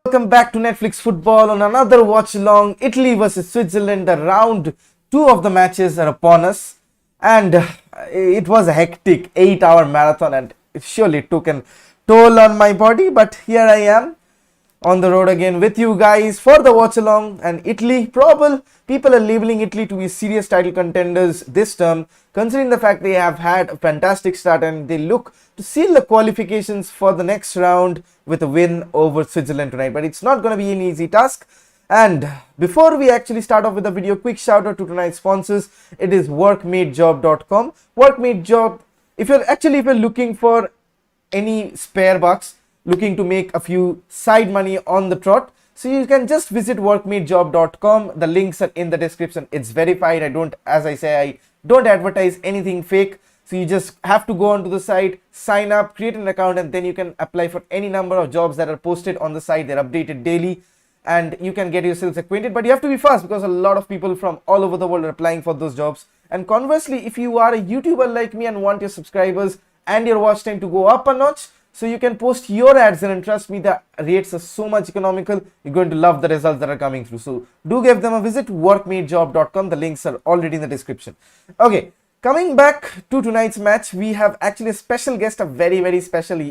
Welcome back to Netflix Football on another watch along. Italy versus Switzerland. The round two of the matches are upon us, and it was a hectic 8-hour marathon, and it surely took a toll on my body. But here I am on the road again with you guys for the watch along. And Italy, probable people are labeling Italy to be serious title contenders this term, considering the fact they have had a fantastic start and they look to seal the qualifications for the next round with a win over Switzerland tonight. But it's not going to be an easy task. And before we actually start off with the video, quick shout out to tonight's sponsors. It is workmatejob.com. Workmatejob, if you're looking for any spare bucks, looking to make a few side money on the trot, so you can just visit workmatejob.com. The links are in the description. It's verified. I don't advertise anything fake. So you just have to go onto the site, sign up, create an account, and then you can apply for any number of jobs that are posted on the site. They're updated daily and you can get yourselves acquainted, but you have to be fast because a lot of people from all over the world are applying for those jobs. And conversely, if you are a YouTuber like me and want your subscribers and your watch time to go up a notch, so you can post your ads, and trust me, the rates are so much economical. You're going to love the results that are coming through. So do give them a visit, workmatejob.com. The links are already in the description. Okay, coming back to tonight's match, we have actually a special guest, a very special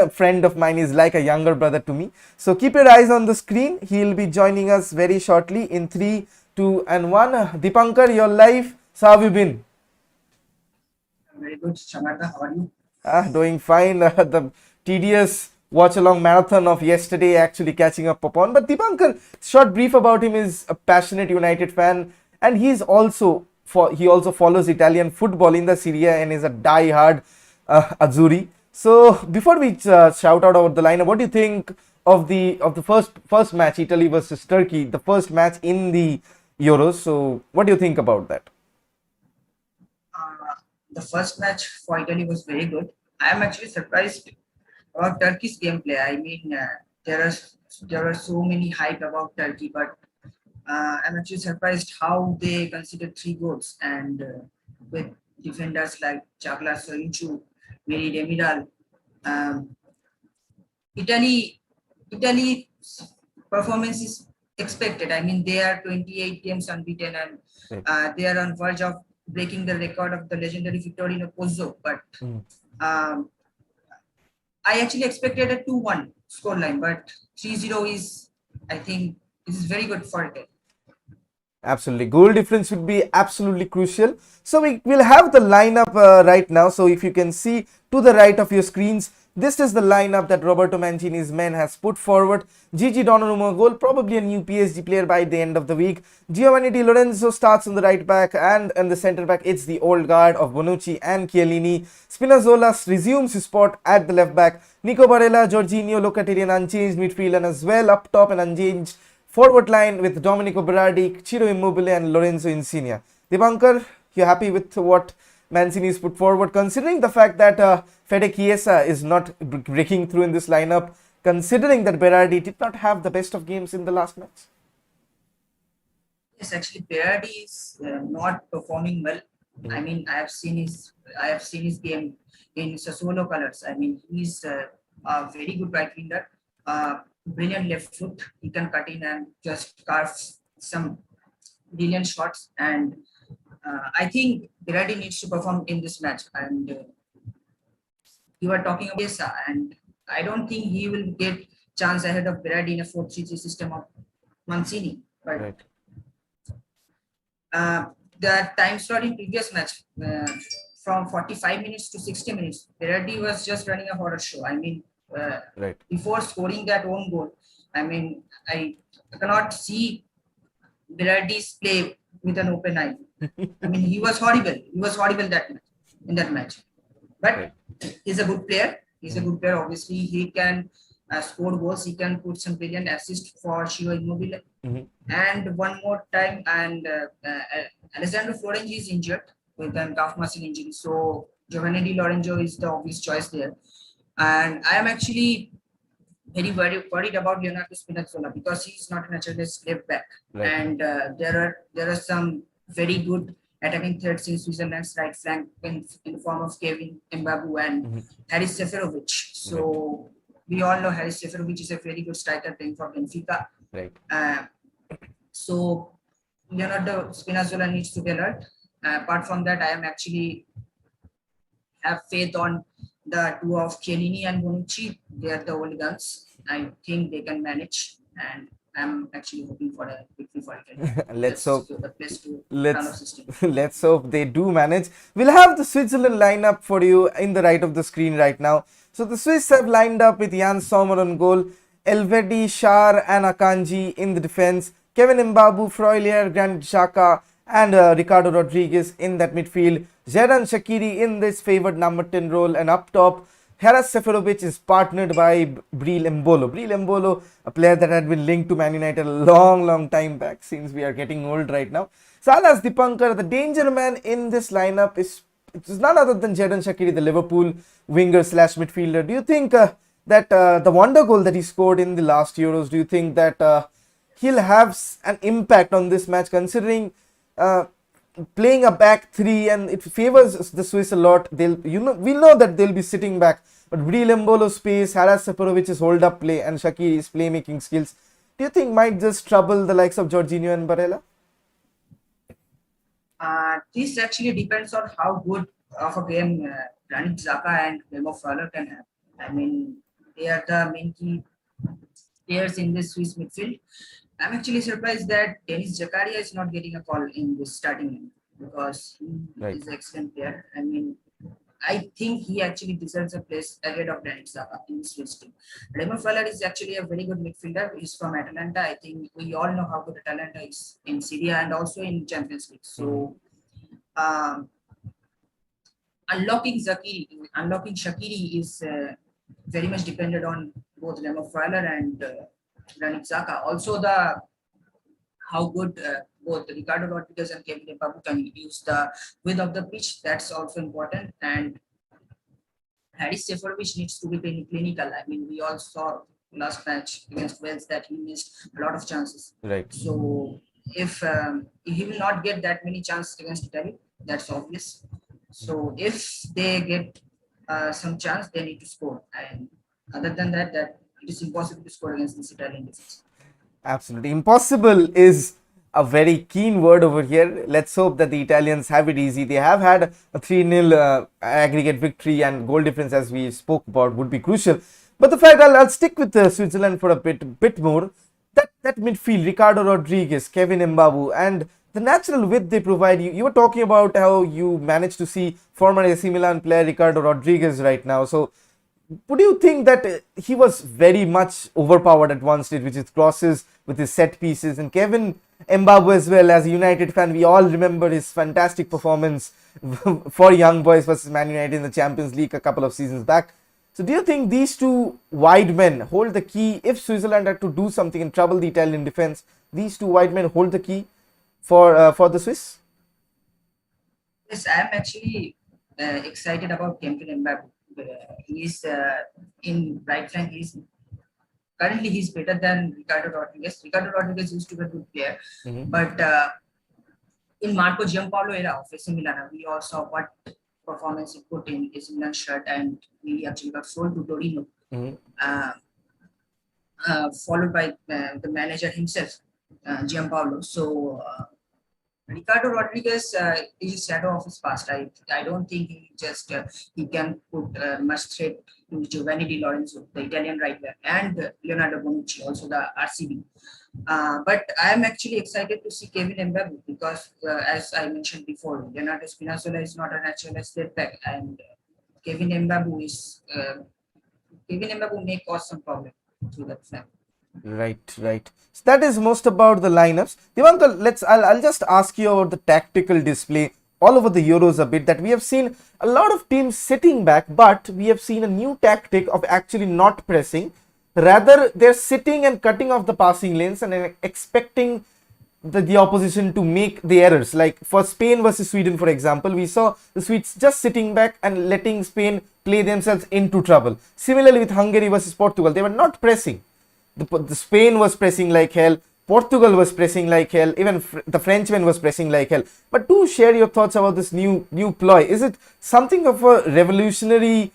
friend of mine. Is like a younger brother to me. So keep your eyes on the screen. He'll be joining us very shortly in 3, 2, and 1. Dipankar, you're live. So how have you been? Very good, Shamartha. How are you? Doing fine. The tedious watch along marathon of yesterday actually catching up upon. But Dipankar, short brief about him, is a passionate United fan, and he also follows Italian football in the Serie A and is a die-hard Azzurri. So before we shout out about the lineup, what do you think of the first match, Italy versus Turkey, the first match in the Euros? So what do you think about that? The first match for Italy was very good. I am actually surprised about Turkey's gameplay. I mean, there are so many hype about Turkey, but I'm actually surprised how they considered 3 goals, and with defenders like Chakla Soyuncu, Meri Demiral, Italy's performance is expected. I mean, they are 28 games unbeaten, and they are on verge of breaking the record of the legendary Vittorino Pozzo. But I actually expected a 2-1 scoreline, but 3-0 is, I think, this is very good for it. Absolutely, goal difference would be absolutely crucial. So we will have the lineup right now. So if you can see to the right of your screens, this is the lineup that Roberto Mancini's men has put forward. Gigi Donnarumma goal, probably a new PSG player by the end of the week. Giovanni Di Lorenzo starts on the right back, and the centre back it's the old guard of Bonucci and Chiellini. Spinazzola resumes his spot at the left back. Nico Barella, Jorginho, Locatelli, unchanged midfield, and as well up top an unchanged forward line with Domenico Berardi, Ciro Immobile, and Lorenzo Insigne. Dipankar, you happy with what Mancini's put forward, considering the fact that Fede Chiesa is not breaking through in this lineup, considering that Berardi did not have the best of games in the last match? Yes, actually, Berardi is not performing well. I mean, I have seen his game in Sassuolo colors. I mean, he's a very good right winger. Brilliant left foot. He can cut in and just carve some brilliant shots. And I think Berardi needs to perform in this match. And you are talking about Chiesa, and I don't think he will get chance ahead of Berardi in a 4-3-3 system of Mancini. But Right. The time slot in previous match, from 45 minutes to 60 minutes, Berardi was just running a horror show. I mean, Right. before scoring that own goal, I mean, I cannot see Berardi's play with an open eye. I mean, he was horrible. He was horrible in that match. But he's a good player. He's a good player. Obviously, he can score goals. He can put some brilliant assists for Ciro Immobile. And one more time, and Alessandro Florenzi is injured with a calf muscle injury. So Giovanni Di Lorenzo is the obvious choice there. And I am actually very worried about Leonardo Spinazzola because he's not a naturalist left back. Right. And there are some very good attacking threats in Switzerland's right flank in the form of Kevin Mbabu and Haris Seferovic. So we all know Haris Seferovic is a very good striker playing for Benfica. Right. So Leonardo Spinazzola needs to be alert. Apart from that, I am actually have faith on the two of Chiellini and Bonucci. They are the old guns. I think they can manage, and I'm actually hoping for a victory for Italy. Let's hope. The place to Let's let's hope they do manage. We'll have the Switzerland lineup for you in the right of the screen right now. So the Swiss have lined up with Jan Sommer on goal, Elvedi, Schär and Akanji in the defense, Kevin Mbabu, Freuler, Granit Xhaka and Ricardo Rodriguez in that midfield, Xherdan Shaqiri in this favoured number 10 role, and up top Haris Seferovic is partnered by Breel Embolo. Breel Embolo, a player that had been linked to Man United a long time back, since we are getting old right now. Salas Dipankar, the danger man in this lineup, is none other than Xherdan Shaqiri, the Liverpool winger slash midfielder. Do you think that the wonder goal that he scored in the last Euros, do you think that he'll have an impact on this match, considering playing a back three and it favors the Swiss a lot? We know that they'll be sitting back, but Breel Embolo's space, Haris Seferovic's hold up play and Shaqiri's playmaking skills, do you think might just trouble the likes of Jorginho and Barella? This actually depends on how good of a game Granit Xhaka and Remo Freuler can have. I mean, they are the main key players in this Swiss midfield. I'm actually surprised that Denis Zakaria is not getting a call in this starting line, because he is an excellent player. I mean, I think he actually deserves a place ahead of Granit Xhaka in this Swiss team. Remo Freuler is actually a very good midfielder. He's from Atalanta. I think we all know how good Atalanta is in Serie A and also in Champions League. So unlocking Shaqiri is very much dependent on both Remo Freuler and Granit Xhaka. Also, how good both Ricardo Rodriguez and Kevin Mbabu can use the width of the pitch. That's also important. And Haris Seferovic needs to be clinical. I mean, we all saw last match against Wales that he missed a lot of chances. Right. So if he will not get that many chances against Italy, that's obvious. So if they get some chance, they need to score. And other than that, it is impossible to score against this Italian defense. Absolutely. Impossible is a very keen word over here. Let's hope that the Italians have it easy. They have had a 3-0 aggregate victory, and goal difference, as we spoke about, would be crucial. But the fact, I'll stick with Switzerland for a bit more. That midfield, Ricardo Rodriguez, Kevin Mbabu, and the natural width they provide. You were talking about how you managed to see former AC Milan player Ricardo Rodriguez right now. So would you think that he was very much overpowered at one stage with his crosses, with his set pieces, and Kevin Mbabu as well? As a United fan, we all remember his fantastic performance for Young Boys versus Man United in the Champions League a couple of seasons back. So do you think these two wide men hold the key? If Switzerland had to do something and trouble the Italian defense, these two wide men hold the key for the Swiss? Yes, I am actually excited about Kevin Mbabu. He's in right flank. Currently he's better than Ricardo Rodriguez. Ricardo Rodriguez used to be a good player, but in Marco Giampaolo era of AC Milan, we all saw what performance he put in AC Milan shirt, and he actually got sold to Torino, followed by the manager himself, Giampaolo. So Ricardo Rodriguez is a shadow of his past. I don't think he can put much threat to Giovanni Di Lorenzo, the Italian right back, and Leonardo Bonucci, also the RCB. But I am actually excited to see Kevin Mbabu, because as I mentioned before, Leonardo Spinazzola is not a natural left back, and Kevin Mbabu may cause some problem through that flank. Right. So that is most about the lineups. Divankar, I'll just ask you about the tactical display all over the Euros a bit, that we have seen a lot of teams sitting back, but we have seen a new tactic of actually not pressing. Rather, they're sitting and cutting off the passing lanes and expecting the opposition to make the errors. Like for Spain versus Sweden, for example, we saw the Swedes just sitting back and letting Spain play themselves into trouble. Similarly with Hungary versus Portugal, they were not pressing. The Spain was pressing like hell, Portugal was pressing like hell, even the Frenchman was pressing like hell. But do share your thoughts about this new ploy. Is it something of a revolutionary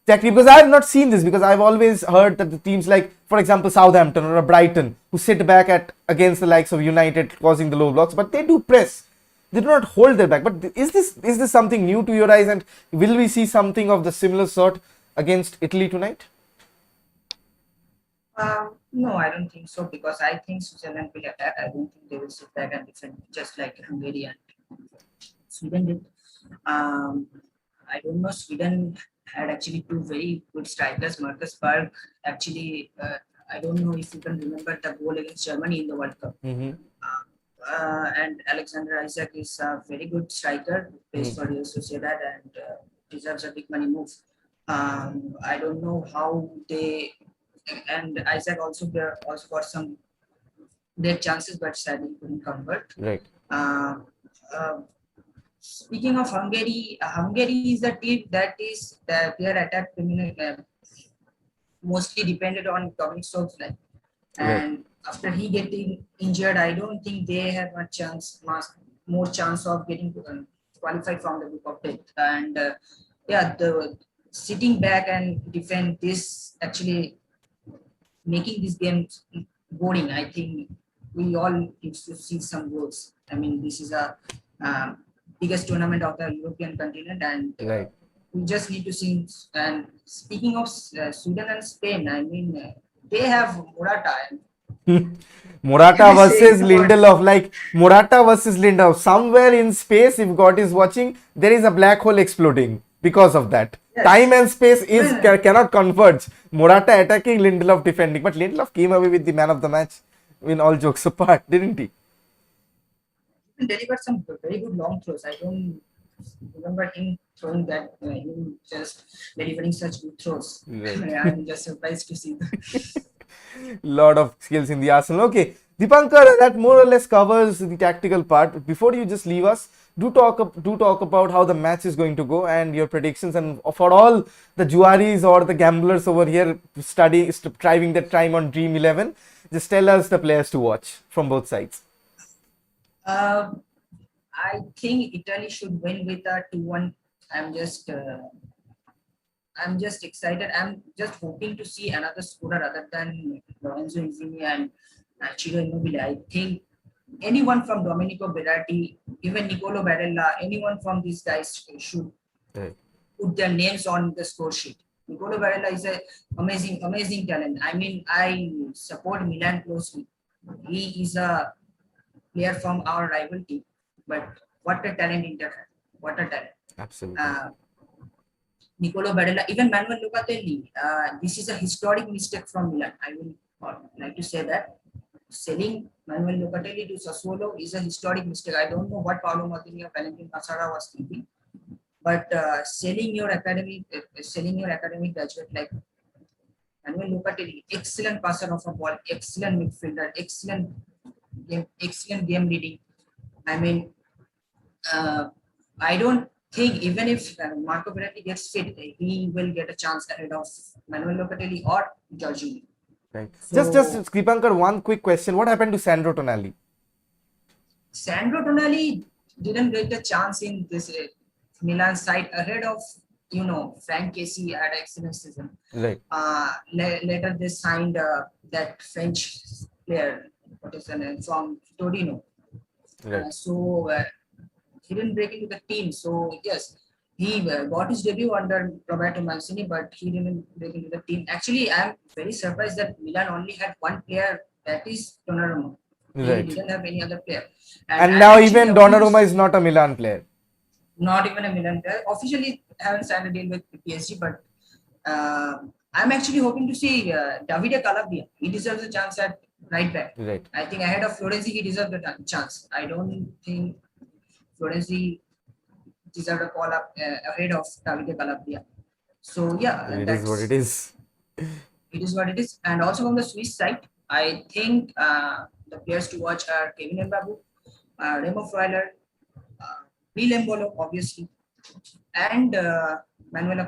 Exactly, because I have not seen this, because I've always heard that the teams like, for example, Southampton or Brighton, who sit back at against the likes of United, causing the low blocks, but they do press. They do not hold their back. But is this something new to your eyes, and will we see something of the similar sort against Italy tonight? No, I don't think so, because I think Switzerland will attack. I don't think they will sit back and defend just like Hungary and Sweden did. I don't know. Sweden had actually two very good strikers. Marcus Berg, actually, I don't know if you can remember the goal against Germany in the World Cup. And Alexander Isaac is a very good striker, plays for Real Sociedad, and deserves a big money move. I don't know how they, and Isaac also got some great chances, but sadly couldn't convert. Right. Speaking of Hungary, Hungary is a team that is their attack mostly depended on Dominic Soboslai, and after he getting injured, I don't think they have more chance of getting qualified from the group of death. And the sitting back and defend this actually making this game boring. I think we all need to see some goals. I mean, this is a biggest tournament of the European continent, and we just need to see. And speaking of Sweden and Spain, I mean, they have Morata. Morata versus Lindelof, like Morata versus Lindelof. Somewhere in space, if God is watching, there is a black hole exploding because of that. Yes. Time and space cannot converge. Morata attacking, Lindelof defending. But Lindelof came away with the man of the match, in all jokes apart, didn't he? He delivered some very good long throws. I don't remember him throwing that, him just delivering such good throws. Right. I'm just surprised to see that. Lot of skills in the arsenal. Okay, Dipankar, that more or less covers the tactical part. Before you just leave us, do talk about how the match is going to go and your predictions, and for all the Juaris or the gamblers over here striving their time on Dream 11, just tell us the players to watch from both sides. I think Italy should win with a 2-1. I'm just excited. I'm just hoping to see another scorer other than Lorenzo Insigne and Ciro Immobile. I think anyone from Domenico Berardi, even Nicolo Barella, anyone from these guys should put their names on the score sheet. Nicolo Barella is an amazing talent. I mean, I support Milan closely. He is a player from our rival team, but what a talent Inter has. What a talent. Absolutely. Nicolo Barella, even Manuel Locatelli. This is a historic mistake from Milan. I will like to say that selling Manuel Locatelli to Sassuolo is a historic mistake. I don't know what Paolo Maldini or Valentin Passara was thinking, but selling your academic graduate like Manuel Locatelli, excellent passer of a ball, excellent midfielder, excellent game reading. I mean, I don't think even if Marco Verratti gets fit, he will get a chance ahead of Manuel Locatelli or Jorginho. Right. So, just Kripankar, one quick question. What happened to Sandro Tonali? Sandro Tonali didn't get a chance in this Milan side ahead of, Frank Casey had an excellent season. Right. Later they signed that French player, what is the name, from Torino. Right. He didn't break into the team. So yes, he got his debut under Roberto Mancini, but he didn't break into the team. Actually, I'm very surprised that Milan only had one player, that is Donnarumma. Right. He didn't have any other player. And now even Donnarumma is not a Milan player. Not even a Milan player. Officially haven't signed a deal with PSG, but I'm actually hoping to see Davide Calabria. He deserves a chance at right back. Right. I think ahead of Florenzi, he deserves a chance. I don't think Florenzi deserved a call up ahead of Davide Calabria. So yeah, it is what it is. It is what it is. And also from the Swiss side, I think the players to watch are Kevin Mbabu, Remo Freuler, Neil Embolo, obviously, and Manuel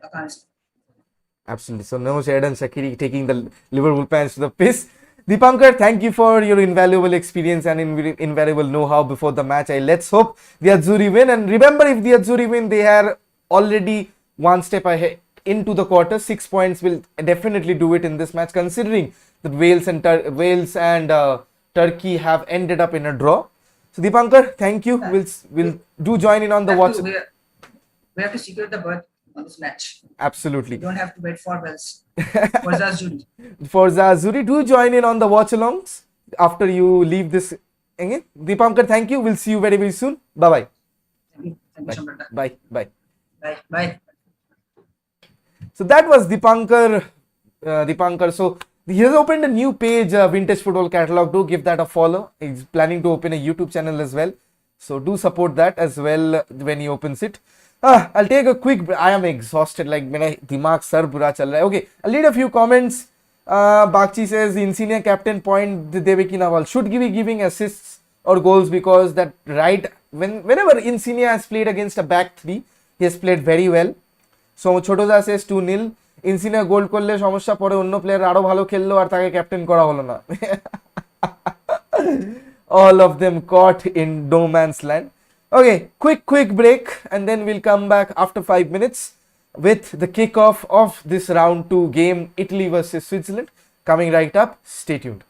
Akanji. Absolutely. So no Sheridan Shaqiri taking the Liverpool fans to the piss. Dipankar, thank you for your invaluable experience and invaluable know-how before the match. Let's hope the Azzurri win. And remember, if the Azzurri win, they are already one step ahead into the quarter. 6 points will definitely do it in this match, considering that Wales and Turkey have ended up in a draw. So Deepankar, thank you. We'll do join in on the watch. We have to secure the berth on this match. Absolutely. We don't have to wait for Wales. For Zazuri. For Zazuri, do join in on the watch alongs after you leave this again. Deepankar, thank you. We'll see you very, very soon. Bye-bye. Thank you. Thank you, Shamrata. Bye. Bye. Bye. Bye. So that was Deepankar. So he has opened a new page, Vintage Football Catalog. Do give that a follow. He's planning to open a YouTube channel as well. So do support that as well when he opens it. I'll take a quick break. I am exhausted. Like, मेरा दिमाग sir बुरा चल रहा है. Okay, I'll read a few comments. Bakchi says Insigne captain point Deveki Nawal should be giving assists or goals, because that whenever Insigne has played against a back three, he has played very well. So Chotoza says 2-0. Insigne গোল করলে সমস্যা পরে অন্য player আরো ভালো খেললো আর তাকে captain করা হলো না. All of them caught in no man's land. Okay, quick break, and then we'll come back after 5 minutes with the kickoff of this round 2 game, Italy versus Switzerland, coming right up. Stay tuned.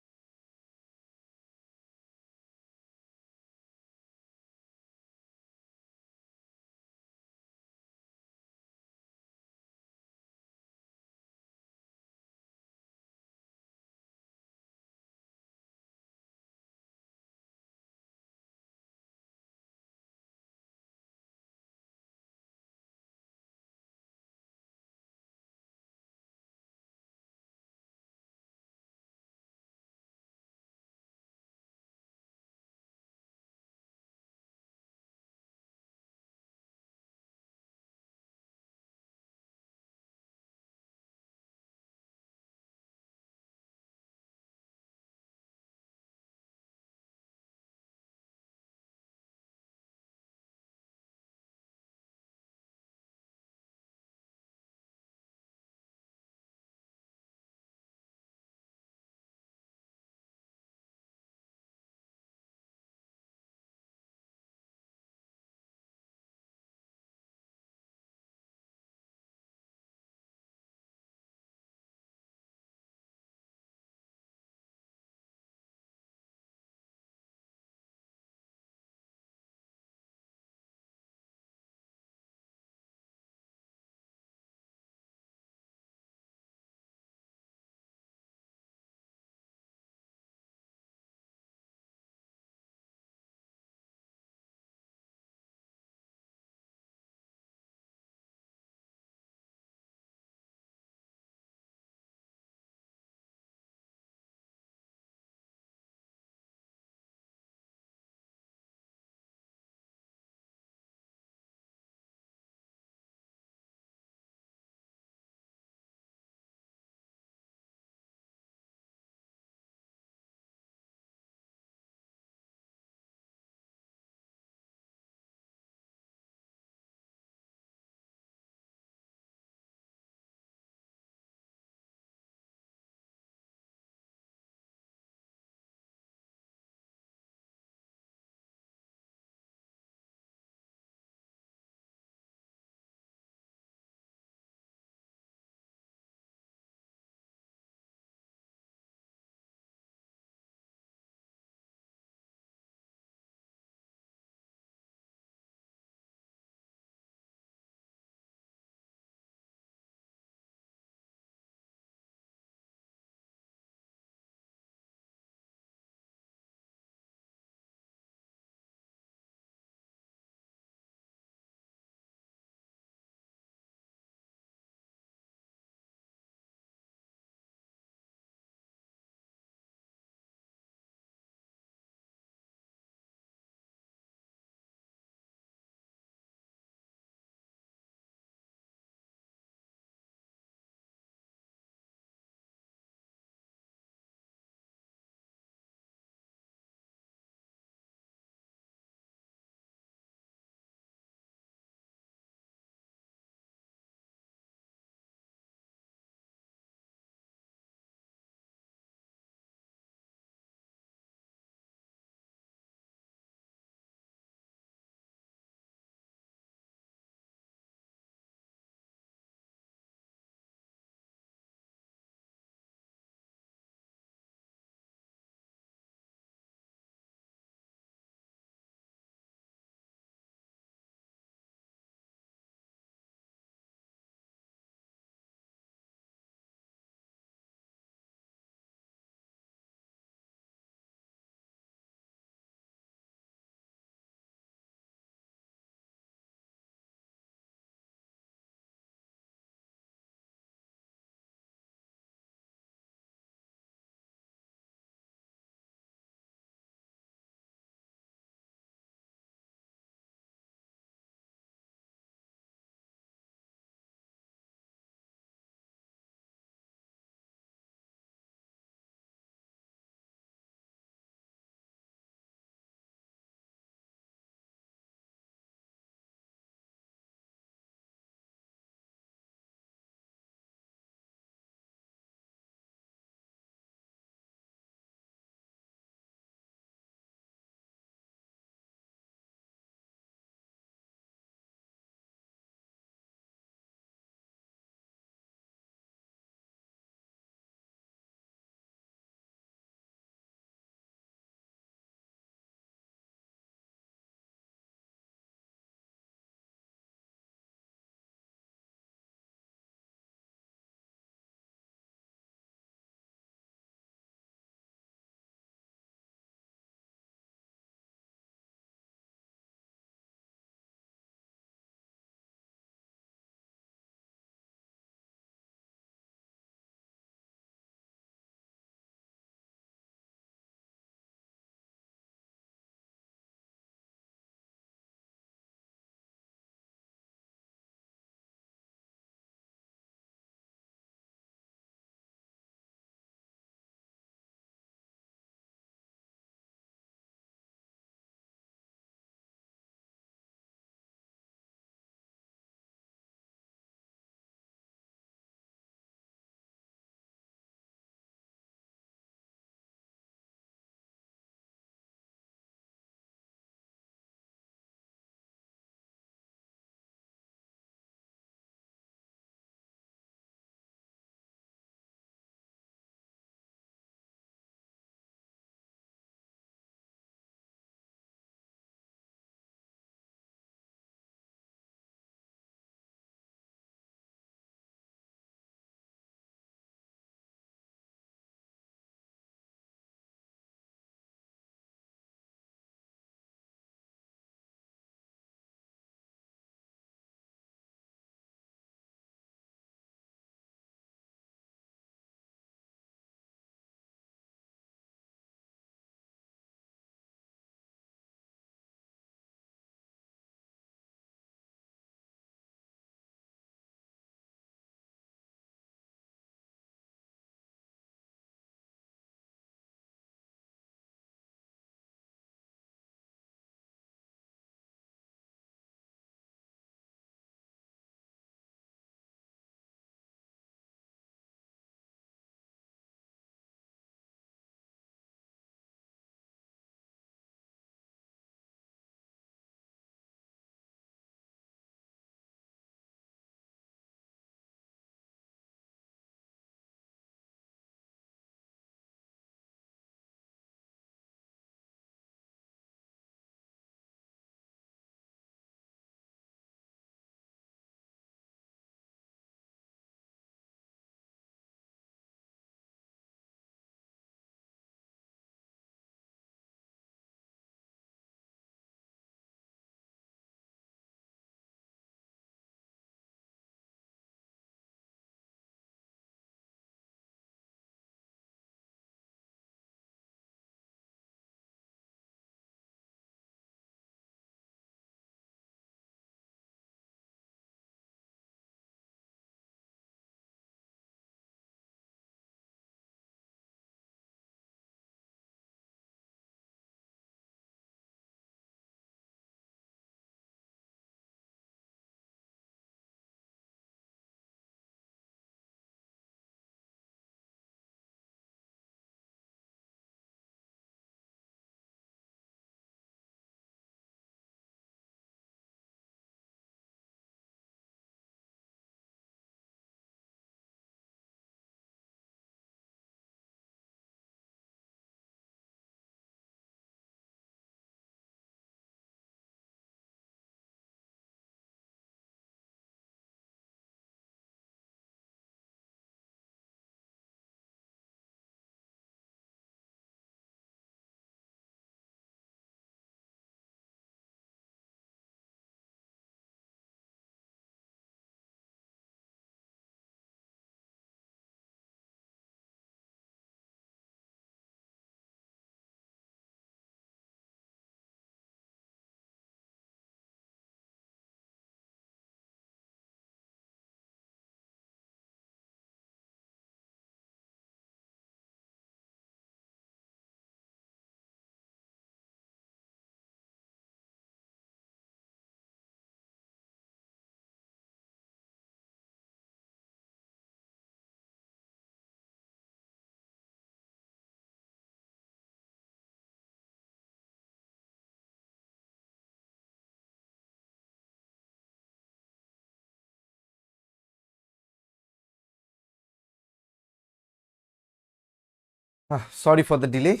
Sorry for the delay.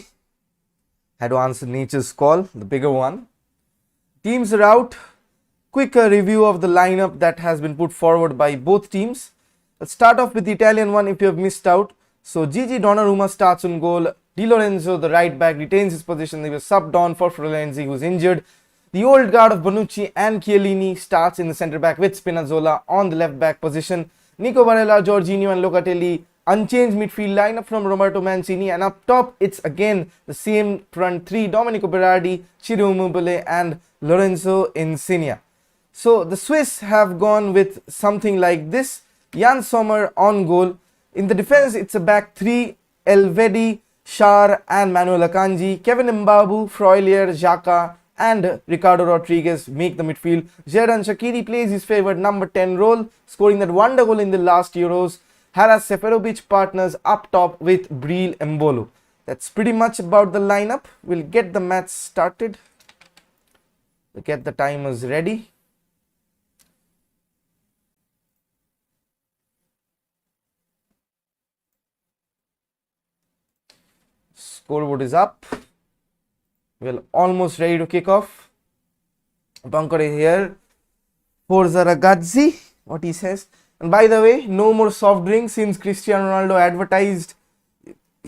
Had to answer nature's call, the bigger one. Teams are out. Quick review of the lineup that has been put forward by both teams. Let's start off with the Italian one if you have missed out. So Gigi Donnarumma starts on goal. Di Lorenzo, the right back, retains his position. He was subbed on for Florenzi, who was injured. The old guard of Bonucci and Chiellini starts in the centre back with Spinazzola on the left back position. Nico Barella, Jorginho and Locatelli. Unchanged midfield lineup from Roberto Mancini, and up top it's again the same front three: Domenico Berardi, Ciro Immobile and Lorenzo Insigne. So the Swiss have gone with something like this: Jan Sommer on goal. In the defense it's a back three: Elvedi, Schär and Manuel Akanji. Kevin Mbabu, Freulier, Xhaka and Ricardo Rodriguez make the midfield. Xherdan Shaqiri plays his favorite number 10 role, scoring that wonder goal in the last Euros. Haras Seferovic partners up top with Breel Embolo. That's pretty much about the lineup. We'll get the match started. We'll get the timers ready. Scoreboard is up. We're almost ready to kick off. Bunker here. Forza Ragazzi, what he says. And by the way, no more soft drinks since Cristiano Ronaldo advertised,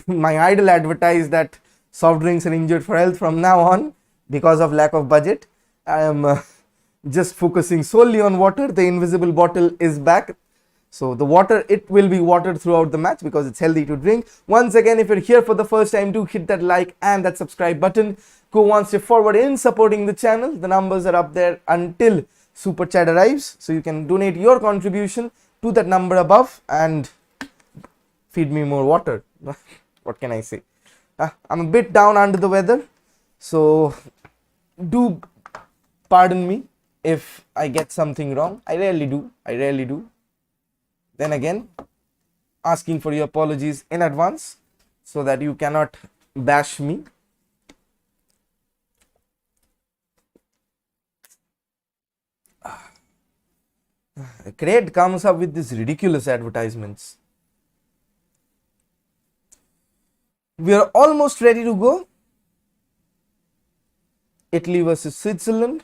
my idol advertised that soft drinks are injured for health from now on because of lack of budget. I am just focusing solely on water. The invisible bottle is back. So the water, it will be watered throughout the match because it's healthy to drink. Once again, if you're here for the first time, do hit that like and that subscribe button. Go one step forward in supporting the channel. The numbers are up there until Super Chat arrives. So you can donate your contribution to that number above and feed me more water. What can I say? I'm a bit down under the weather. So do pardon me if I get something wrong. I rarely do. Then again, asking for your apologies in advance so that you cannot bash me. Crate comes up with these ridiculous advertisements. We are almost ready to go. Italy versus Switzerland.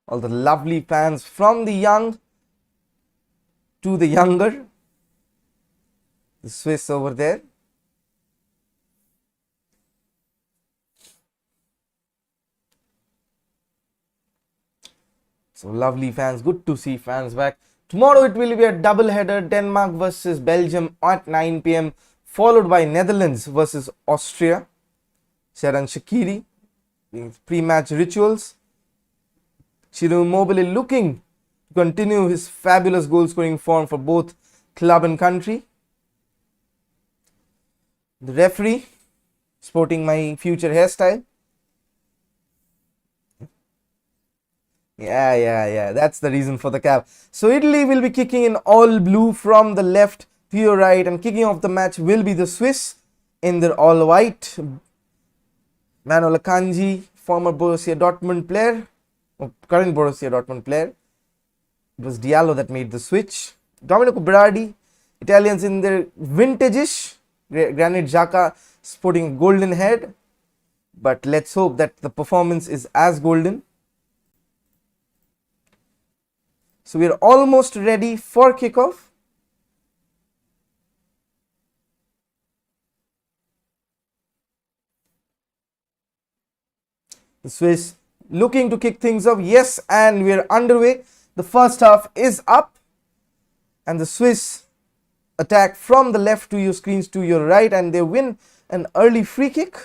All the lovely fans from the young to the younger. The Swiss over there. So lovely fans, good to see fans back. Tomorrow it will be a double header: Denmark versus Belgium at 9 p.m. followed by Netherlands versus Austria. Xherdan Shaqiri pre-match rituals. Ciro Immobile looking to continue his fabulous goal scoring form for both club and country. The referee sporting my future hairstyle. Yeah, that's the reason for the cap. So Italy will be kicking in all blue from the left to your right, and kicking off the match will be the Swiss in their all white. Manuel Akanji, former Borussia Dortmund player, or current Borussia Dortmund player. It was Diallo that made the switch. Domenico Berardi, Italians in their vintage-ish. Granit Xhaka sporting a golden head, but let's hope that the performance is as golden. So we are almost ready for kickoff. The Swiss looking to kick things off. Yes, and we are underway. The first half is up, and the Swiss attack from the left to your screens to your right, and they win an early free kick.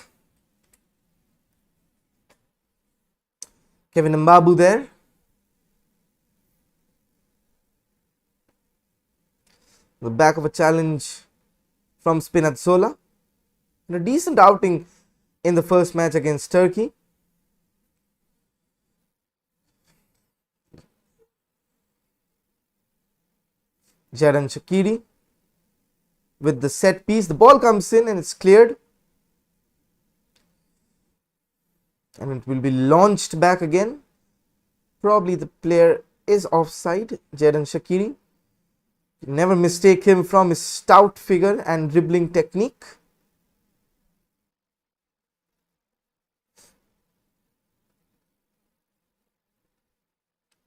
Kevin Mbabu there. The back of a challenge from Spinazzola. And a decent outing in the first match against Turkey. Xherdan Shaqiri with the set piece. The ball comes in and it's cleared. And it will be launched back again. Probably the player is offside. Xherdan Shaqiri. Never mistake him from his stout figure and dribbling technique.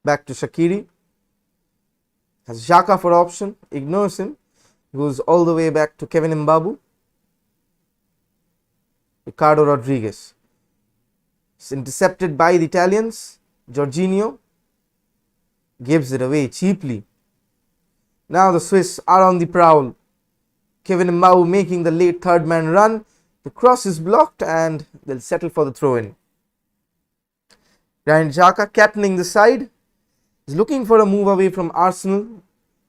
Back to Shaqiri. Has Xhaka for option. Ignores him. Goes all the way back to Kevin Mbabu. Ricardo Rodriguez. It's intercepted by the Italians. Jorginho gives it away cheaply. Now the Swiss are on the prowl. Kevin Mbabu making the late third man run. The cross is blocked and they'll settle for the throw-in. Granit Xhaka, captaining the side, is looking for a move away from Arsenal.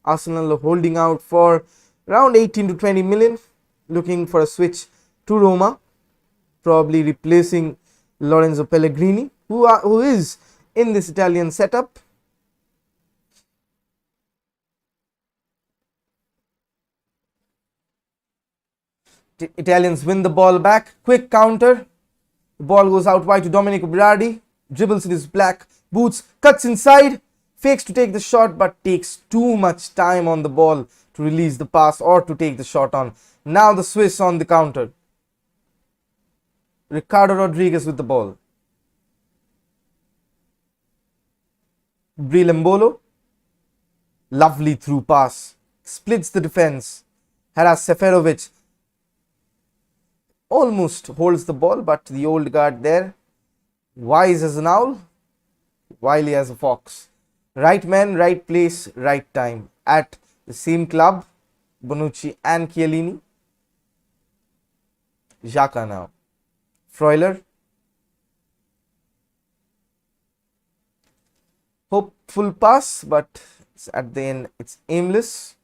Arsenal are holding out for around 18 to 20 million. Looking for a switch to Roma. Probably replacing Lorenzo Pellegrini, who is in this Italian setup. The Italians win the ball back. Quick counter. The ball goes out wide to Domenico Berardi. Dribbles in his black boots. Cuts inside. Fakes to take the shot but takes too much time on the ball to release the pass or to take the shot on. Now the Swiss on the counter. Ricardo Rodriguez with the ball. Brillembolo. Lovely through pass. Splits the defense. Haras Seferovic almost holds the ball, but the old guard there, wise as an owl, wily as a fox. Right man, right place, right time. At the same club, Bonucci and Chiellini. Xhaka now. Freuler. Hopeful pass, but at the end it's aimless.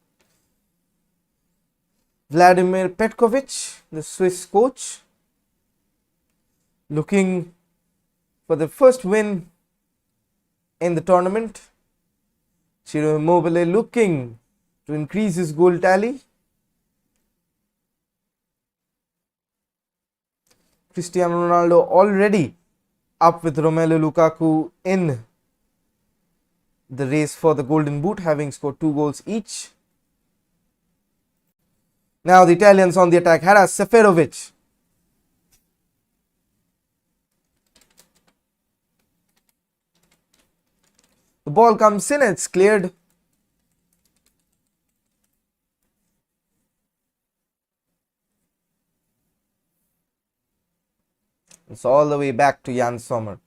Vladimir Petkovic, the Swiss coach, looking for the first win in the tournament. Ciro Immobile looking to increase his goal tally. Cristiano Ronaldo already up with Romelu Lukaku in the race for the Golden Boot, having scored 2 goals each. Now the Italians on the attack. Haras Seferovic. The ball comes in, it's cleared. It's all the way back to Jan Sommer.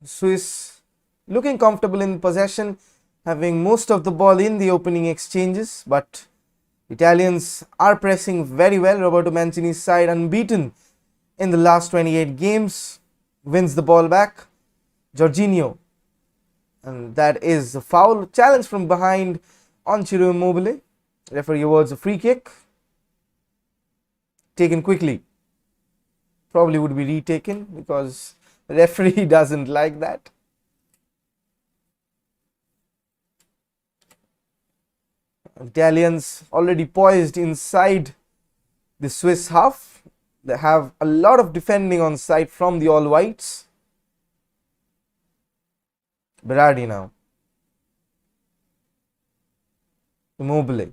Swiss looking comfortable in possession, having most of the ball in the opening exchanges, but Italians are pressing very well. Roberto Mancini's side unbeaten in the last 28 games, wins the ball back. Jorginho, and that is a foul. Challenge from behind on Ciro Immobile. Referee awards a free kick. Taken quickly. Probably would be retaken because the referee doesn't like that. Italians already poised inside the Swiss half. They have a lot of defending on side from the All Whites. Berardi now. Immobile.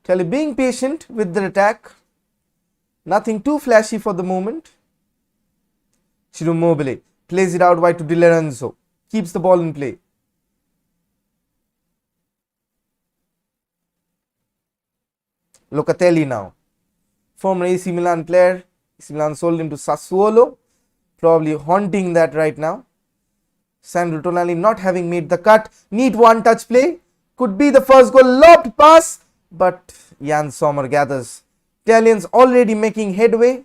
Italy being patient with their attack. Nothing too flashy for the moment. Ciro Immobile plays it out wide to Di Lorenzo. Keeps the ball in play. Locatelli now. Former AC Milan player. AC Milan sold him to Sassuolo. Probably haunting that right now. Sandro Tonali not having made the cut. Neat one-touch play. Could be the first goal. Lobbed pass. But Jan Sommer gathers. Italians already making headway.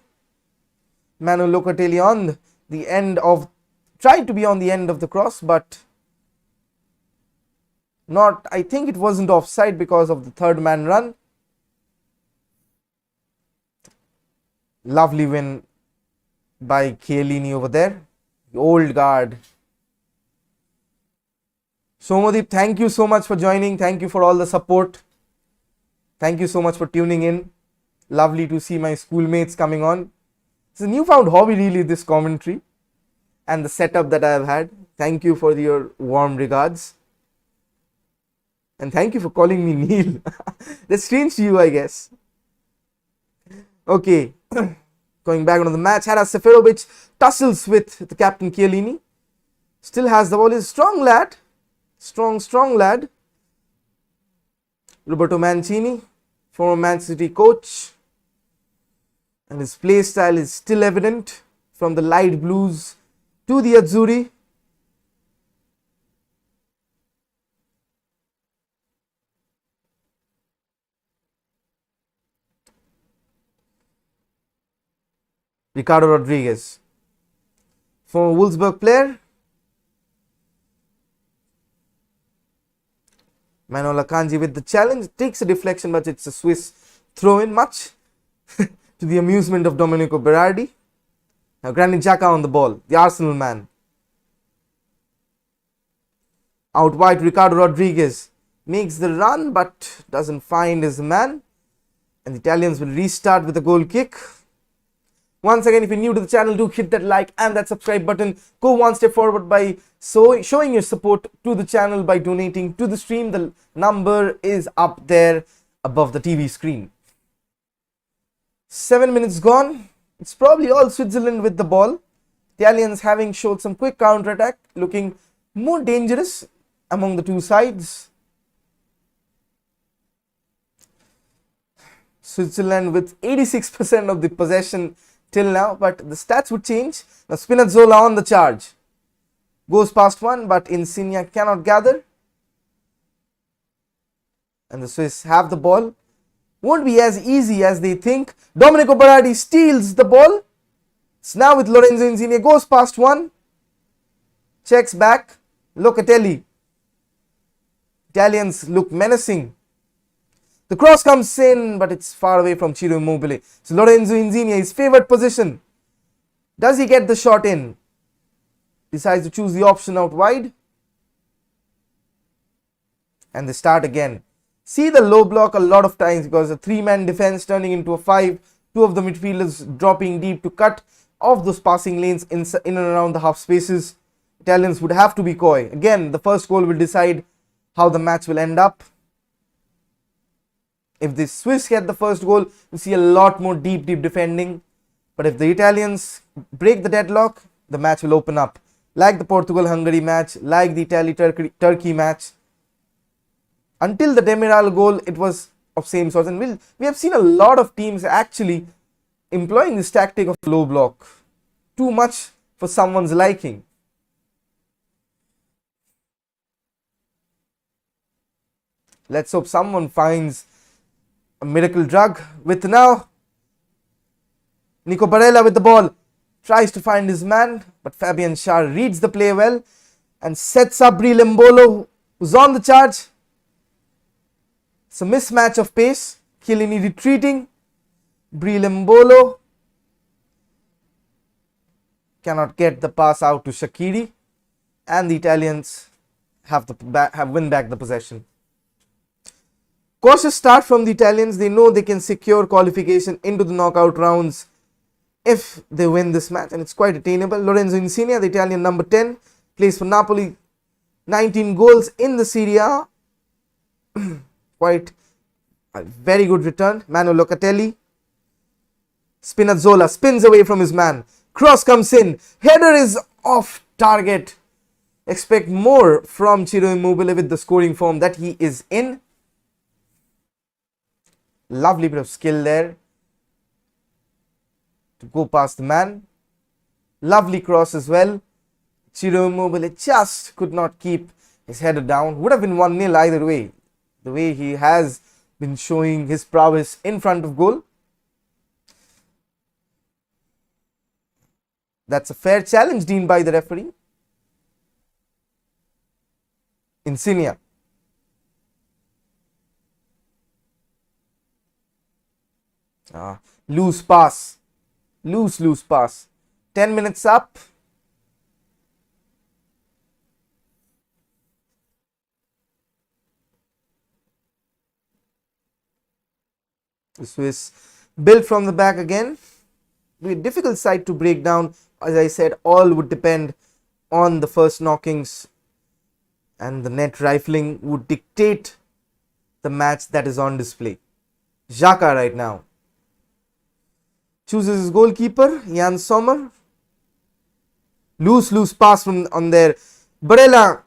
Manu Locatelli on the end of, tried to be on the end of the cross, but not, I think it wasn't offside because of the third man run. Lovely win by Chiellini over there. The old guard. Somadeep, thank you so much for joining. Thank you for all the support. Thank you so much for tuning in. Lovely to see my schoolmates coming on. It's a newfound hobby, really, this commentary and the setup that I have had. Thank you for your warm regards. And thank you for calling me Neil. That's strange to you, I guess. Okay. Going back on the match, Haras Seferovic tussles with the captain Chiellini. Still has the ball. He's a strong lad. Strong lad. Roberto Mancini, former Man City coach. And his play style is still evident from the light blues to the Azzurri. Ricardo Rodriguez, former Wolfsburg player. Manuel Akanji with the challenge, takes a deflection, but it's a Swiss throw-in, much to the amusement of Domenico Berardi. Now Granit Xhaka on the ball, the Arsenal man. Out wide, Ricardo Rodriguez makes the run but doesn't find his man. And the Italians will restart with a goal kick. Once again, if you're new to the channel, do hit that like and that subscribe button. Go one step forward by showing your support to the channel by donating to the stream. The number is up there above the TV screen. 7 minutes gone. It's probably all Switzerland with the ball. Italians having showed some quick counter-attack, looking more dangerous among the two sides. Switzerland with 86% of the possession till now, but the stats would change. Now Spinazzola on the charge. Goes past one, but Insigne cannot gather. And the Swiss have the ball. Won't be as easy as they think. Domenico Berardi steals the ball. It's now with Lorenzo Insigne. Goes past one. Checks back. Locatelli. Italians look menacing. The cross comes in, but it's far away from Ciro Immobile. So Lorenzo Insigne, his favoured position. Does he get the shot in? Decides to choose the option out wide. And they start again. See the low block a lot of times because a three-man defense turning into a five. Two of the midfielders dropping deep to cut off those passing lanes in and around the half spaces. Italians would have to be coy. Again, the first goal will decide how the match will end up. If the Swiss get the first goal, we see a lot more deep defending. But if the Italians break the deadlock, the match will open up. Like the Portugal-Hungary match, like the Italy-Turkey match. Until the Demiral goal, it was of same sort. And we have seen a lot of teams actually employing this tactic of low block. Too much for someone's liking. Let's hope someone finds a miracle drug. With now Nico Barella with the ball, tries to find his man, but Fabian Schär reads the play well and sets up Breel Embolo, who's on the charge. It's a mismatch of pace. Chiellini retreating. Breel Embolo cannot get the pass out to Shaqiri, and the Italians have win back the possession. Cautious start from the Italians. They know they can secure qualification into the knockout rounds if they win this match, and it's quite attainable. Lorenzo Insigne, the Italian number 10, plays for Napoli. 19 goals in the Serie A. Quite a very good return. Manuel Locatelli. Spinazzola spins away from his man. Cross comes in. Header is off target. Expect more from Ciro Immobile with the scoring form that he is in. Lovely bit of skill there to go past the man. Lovely cross as well. Ciro Immobile just could not keep his header down. Would have been 1-0 either way. The way he has been showing his prowess in front of goal. That's a fair challenge deemed by the referee. Insigne. Loose pass. Loose pass. 10 minutes up. The Swiss built from the back again. Be a difficult side to break down. As I said, all would depend on the first knockings, and the net rifling would dictate the match that is on display. Xhaka right now chooses his goalkeeper, Jan Sommer. Loose pass from on there. Barella.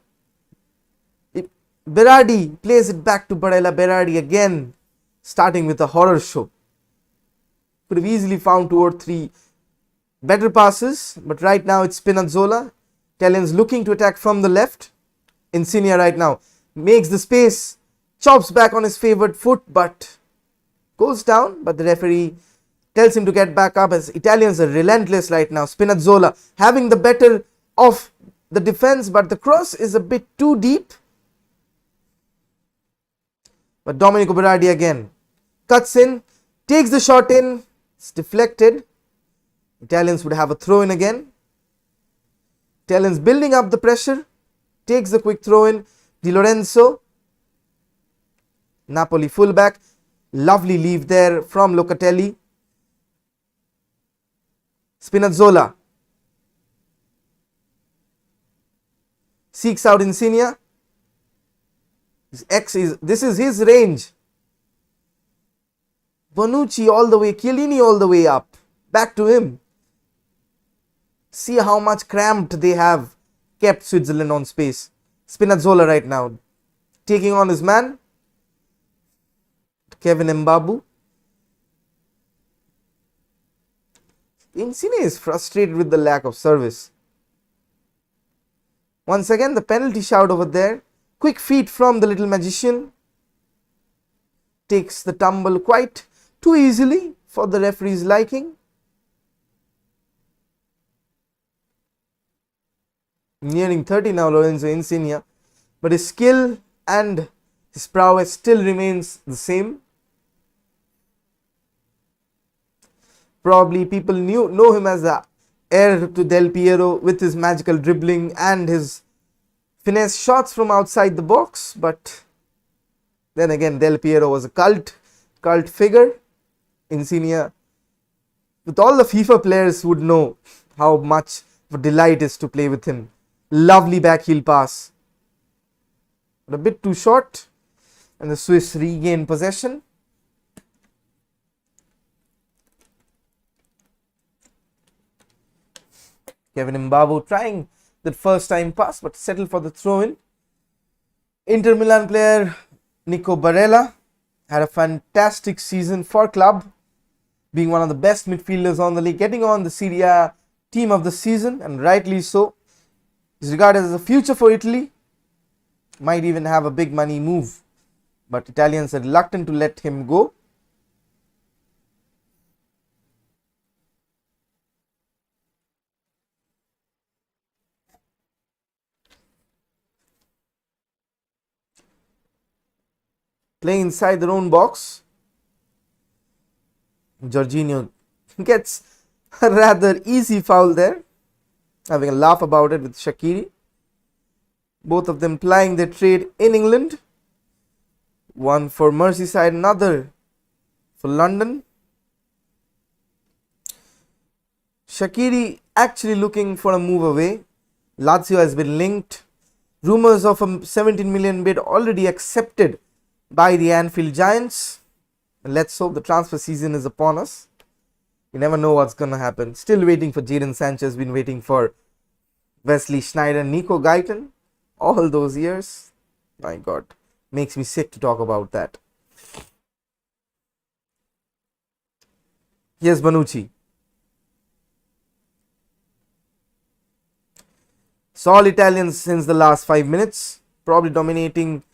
Berardi plays it back to Barella. Berardi again starting with a horror show. Could have easily found 2 or 3 better passes, but right now it's Spinazzola. Italians looking to attack from the left. Insigne right now makes the space, chops back on his favoured foot, but goes down. But the referee tells him to get back up, as Italians are relentless right now. Spinazzola having the better of the defense, but the cross is a bit too deep. But Domenico Berardi again cuts in, takes the shot in, it's deflected. Italians would have a throw in again. Italians building up the pressure, takes the quick throw in. Di Lorenzo, Napoli fullback, lovely leave there from Locatelli. Spinazzola seeks out Insigne. This is his range. Bonucci all the way, Chiellini all the way up. Back to him. See how much cramped they have kept Switzerland on space. Spinazzola right now taking on his man, Kevin Mbabu. Insigne is frustrated with the lack of service. Once again the penalty shout over there. Quick feet from the little magician. Takes the tumble quite too easily for the referee's liking. Nearing 30 now, Lorenzo Insigne, but his skill and his prowess still remains the same. Probably people know him as the heir to Del Piero with his magical dribbling and his finesse shots from outside the box, but then again Del Piero was a cult figure. Insigne, with all the FIFA players, would know how much of a delight is to play with him. Lovely backheel pass, but a bit too short, and the Swiss regain possession. Kevin Mbabu trying that first time pass, but settled for the throw in. Inter Milan player Nico Barella had a fantastic season for club, being one of the best midfielders on the league, getting on the Serie A team of the season, and rightly so. He's regarded as a future for Italy, might even have a big money move, but Italians are reluctant to let him go. Playing inside their own box, Jorginho gets a rather easy foul there, having a laugh about it with Shaqiri. Both of them plying their trade in England. One for Merseyside, another for London. Shaqiri actually looking for a move away. Lazio has been linked. Rumours of a 17 million bid already accepted by the Anfield Giants. Let's hope the transfer season is upon us. You never know what's going to happen. Still waiting for Jadon Sanchez, been waiting for Wesley Sneijder, Nico Guyton. All those years. My God, makes me sick to talk about that. Here's Bonucci. All Italians since the last 5 minutes, probably dominating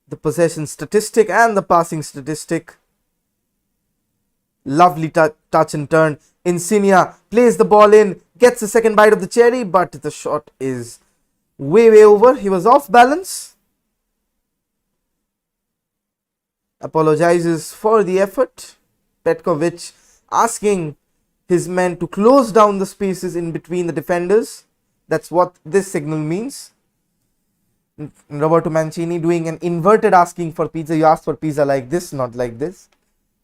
the possession statistic and the passing statistic. Lovely touch and turn. Insigne plays the ball in, gets the second bite of the cherry, but the shot is way over. He was off balance. Apologizes for the effort. Petkovic asking his men to close down the spaces in between the defenders. That's what this signal means. Roberto Mancini doing an inverted asking for pizza. You ask for pizza like this, not like this.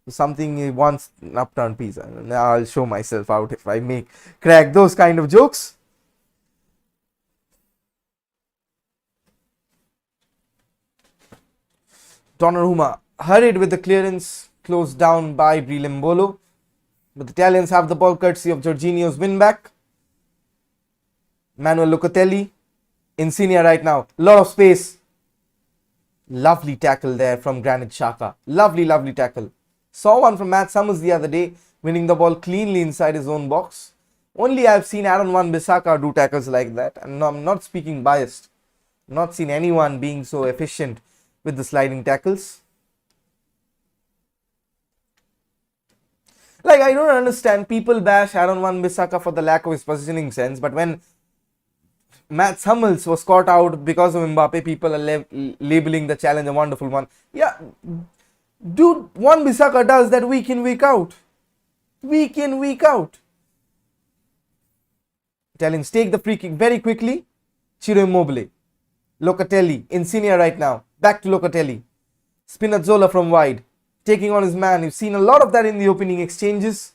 Something he wants an upturned pizza. Now I'll show myself out if I crack those kind of jokes. Donnarumma hurried with the clearance, closed down by Brilimbolo. But the Italians have the ball courtesy of Jorginho's win back. Manuel Locatelli, Insigne right now, lot of space. Lovely tackle there from Granit Xhaka. Lovely tackle. Saw one from Matt Summers the other day, winning the ball cleanly inside his own box. Only I've seen Aaron Wan-Bissaka do tackles like that, and I'm not speaking biased. Not seen anyone being so efficient with the sliding tackles. Like, I don't understand, people bash Aaron Wan-Bissaka for the lack of his positioning sense, but when Matt Hummels was caught out because of Mbappe, people are labeling the challenge a wonderful one. Yeah, dude, Wan-Bissaka does that week in, week out. Week in, week out. Italians take the free kick very quickly. Ciro Immobile. Locatelli. Insigne right now. Back to Locatelli. Spinazzola from wide. Taking on his man. You've seen a lot of that in the opening exchanges.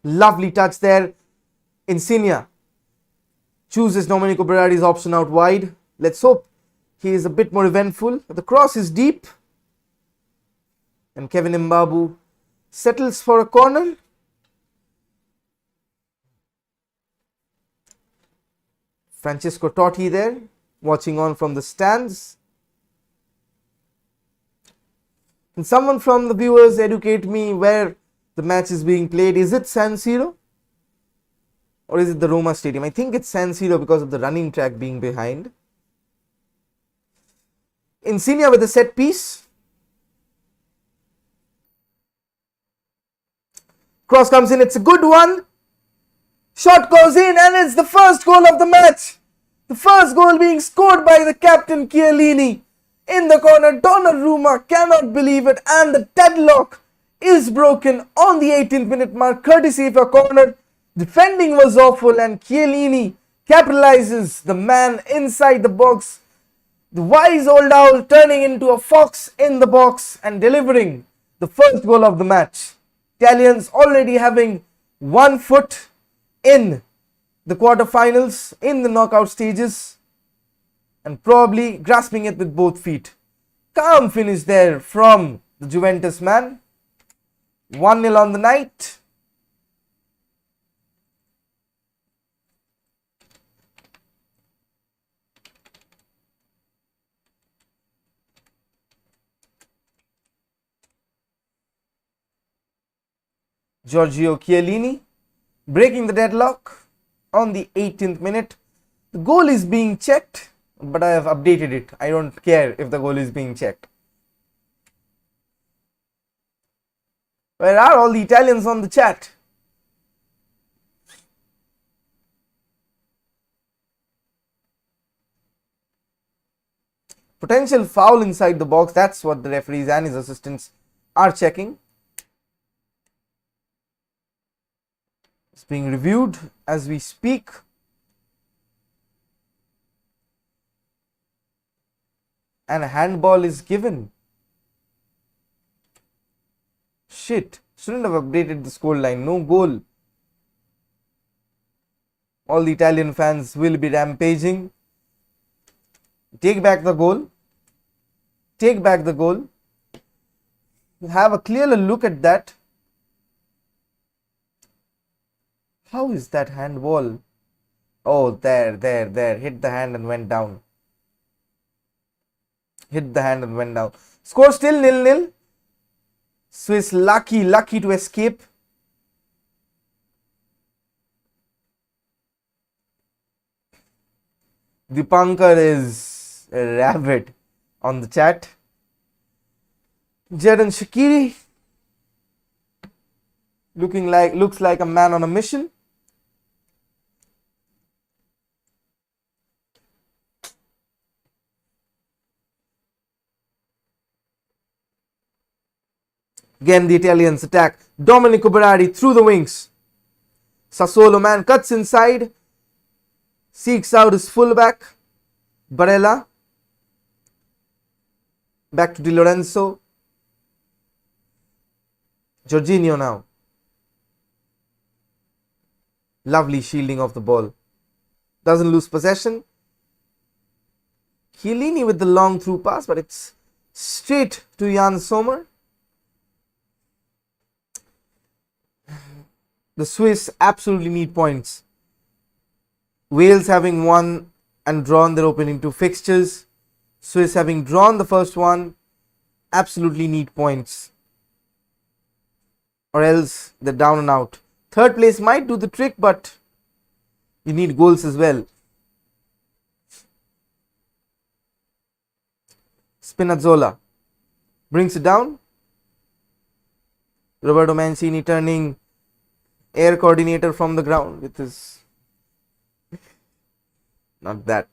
Lovely touch there. Insigne chooses Domenico Berardi's option out wide. Let's hope he is a bit more eventful. The cross is deep. And Kevin Mbabu settles for a corner. Francesco Totti there, watching on from the stands. And someone from the viewers educate me where the match is being played. Is it San Siro? Or is it the Roma Stadium? I think it's San Siro because of the running track being behind. Insigne with a set piece. Cross comes in, it's a good one. Shot goes in and it's the first goal of the match. The first goal being scored by the captain Chiellini. In the corner, Donnarumma cannot believe it, and the deadlock is broken on the 18th minute mark, courtesy of a corner. Defending was awful and Chiellini capitalizes, the man inside the box. The wise old owl turning into a fox in the box and delivering the first goal of the match. Italians already having 1 foot in the quarterfinals, in the knockout stages, and probably grasping it with both feet. Calm finish there from the Juventus man. 1-0 on the night. Giorgio Chiellini breaking the deadlock on the 18th minute. The goal is being checked, but I have updated it. I don't care if the goal is being checked. Where are all the Italians on the chat? Potential foul inside the box. That's what the referees and his assistants are checking. It's being reviewed as we speak. And a handball is given. Shit, shouldn't have updated the scoreline. No goal. All the Italian fans will be rampaging. Take back the goal. Take back the goal. Have a clearer look at that. How is that handball? Oh, there. Hit the hand and went down. Hit the hand and went down. Score still 0-0. Swiss lucky to escape. Dipankar is rabid on the chat. Jadon Shaqiri looks like a man on a mission. Again the Italians attack. Domenico Berardi through the wings. Sassuolo man cuts inside. Seeks out his fullback, Barella. Back to Di Lorenzo. Jorginho now. Lovely shielding of the ball. Doesn't lose possession. Chiellini with the long through pass, but it's straight to Jan Sommer. The Swiss absolutely need points. Wales having won and drawn their opening two fixtures. Swiss having drawn the first one, absolutely need points, or else they're down and out. Third place might do the trick, but you need goals as well. Spinazzola brings it down. Roberto Mancini turning air coordinator from the ground with his... Not that.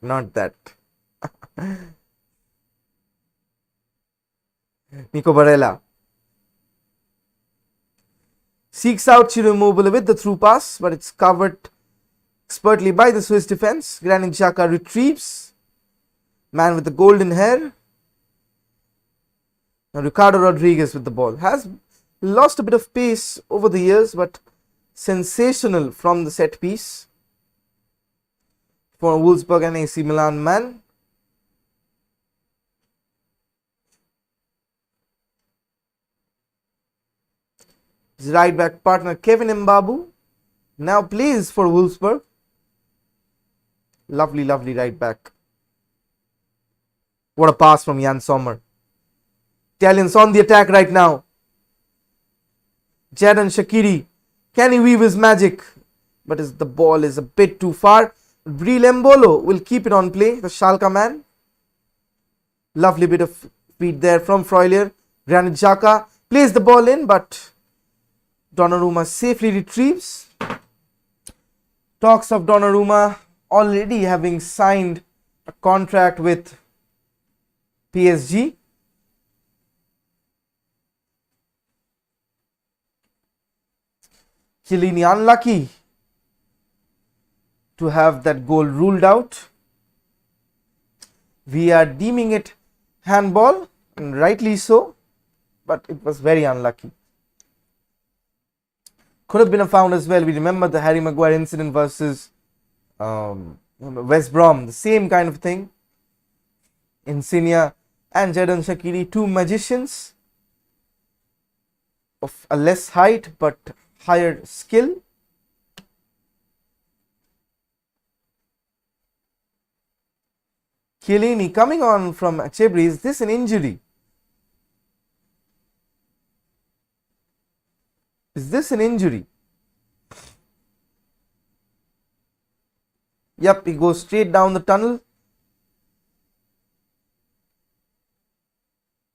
Nico Barella seeks out Ciro Immobile with the through pass, but it's covered expertly by the Swiss defense. Granit Xhaka retrieves. Man with the golden hair. Now Ricardo Rodriguez with the ball. Has lost a bit of pace over the years, but sensational from the set piece for Wolfsburg and AC Milan man. His right back partner Kevin Mbabu now plays for Wolfsburg. Lovely right back. What a pass from Jan Sommer. Italians on the attack right now. Jadon Shaqiri, can he weave his magic? But the ball is a bit too far. Breel Embolo will keep it on play, the Schalke man. Lovely bit of feed there from Freuler. Granit Xhaka plays the ball in, but Donnarumma safely retrieves. Talks of Donnarumma already having signed a contract with PSG. Chiellini unlucky to have that goal ruled out. We are deeming it handball, and rightly so, but it was very unlucky. Could have been a foul as well. We remember the Harry Maguire incident versus West Brom, the same kind of thing. Insigne and Jadon Shaqiri, two magicians of a less height but higher skill. Chiellini coming on from Achebri. Is this an injury? Is this an injury? Yep, he goes straight down the tunnel.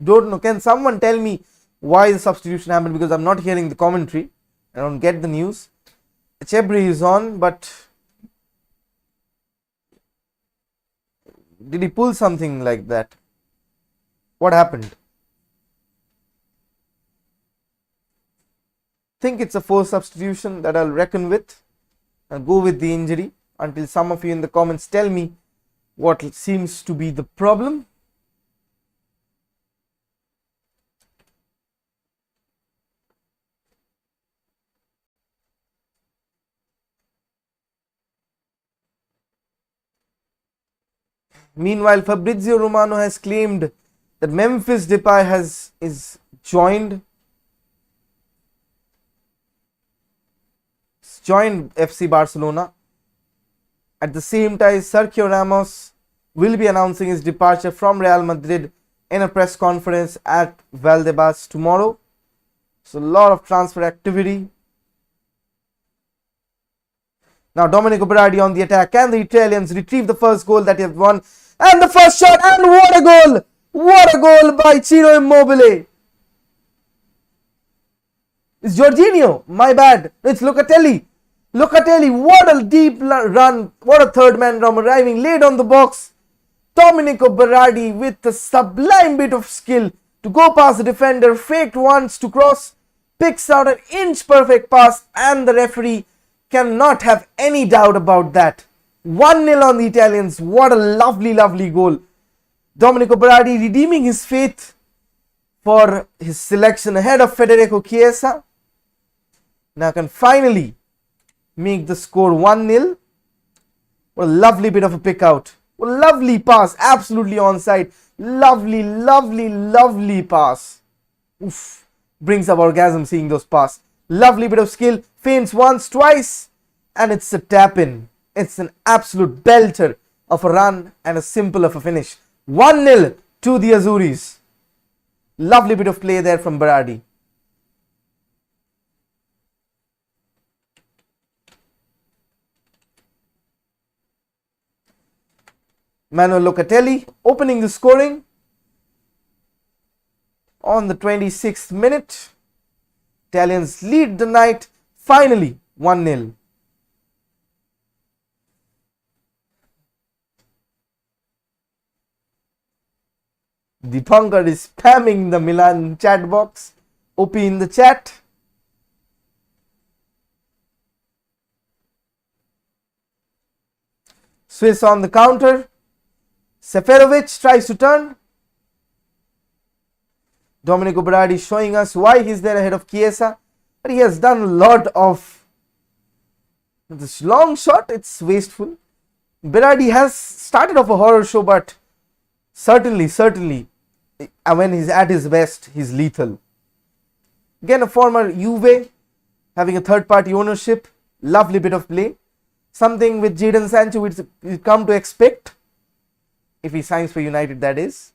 Don't know. Can someone tell me why the substitution happened? Because I'm not hearing the commentary. I don't get the news. Achebri is on, but did he pull something like that? What happened? Think it's a forced substitution that I'll reckon with. I'll go with the injury until some of you in the comments tell me what seems to be the problem. Meanwhile, Fabrizio Romano has claimed that Memphis Depay is joined FC Barcelona. At the same time, Sergio Ramos will be announcing his departure from Real Madrid in a press conference at Valdebebas tomorrow. So a lot of transfer activity. Now Domenico Berardi on the attack. Can the Italians retrieve the first goal that they have won? And the first shot, and what a goal! What a goal by Ciro Immobile! It's Jorginho, my bad. It's Locatelli. Locatelli, what a deep run. What a third man from arriving late on the box. Domenico Berardi with a sublime bit of skill to go past the defender, faked once to cross, picks out an inch perfect pass, and the referee cannot have any doubt about that. 1-0 on the Italians. What a lovely, lovely goal. Domenico Berardi redeeming his faith for his selection ahead of Federico Chiesa. Now can finally make the score 1-0. What a lovely bit of a pick out. What a lovely pass. Absolutely onside. Lovely, lovely, lovely pass. Oof. Brings up orgasm seeing those pass. Lovely bit of skill. Feints once, twice. And it's a tap in. It's an absolute belter of a run and a simple of a finish. 1-0 to the Azuris. Lovely bit of play there from Berardi. Manuel Locatelli opening the scoring on the 26th minute. Italians lead the night finally 1-0. Deepankar is spamming the Milan chat box. OP in the chat. Swiss on the counter. Seferovic tries to turn. Domenico Berardi showing us why he's there ahead of Chiesa. But he has done a lot of this long shot. It's wasteful. Berardi has started off a horror show, but certainly, when he's at his best, he's lethal. Again, a former Juve having a third-party ownership. Lovely bit of play. Something with Jadon Sancho we'd come to expect. If he signs for United, that is.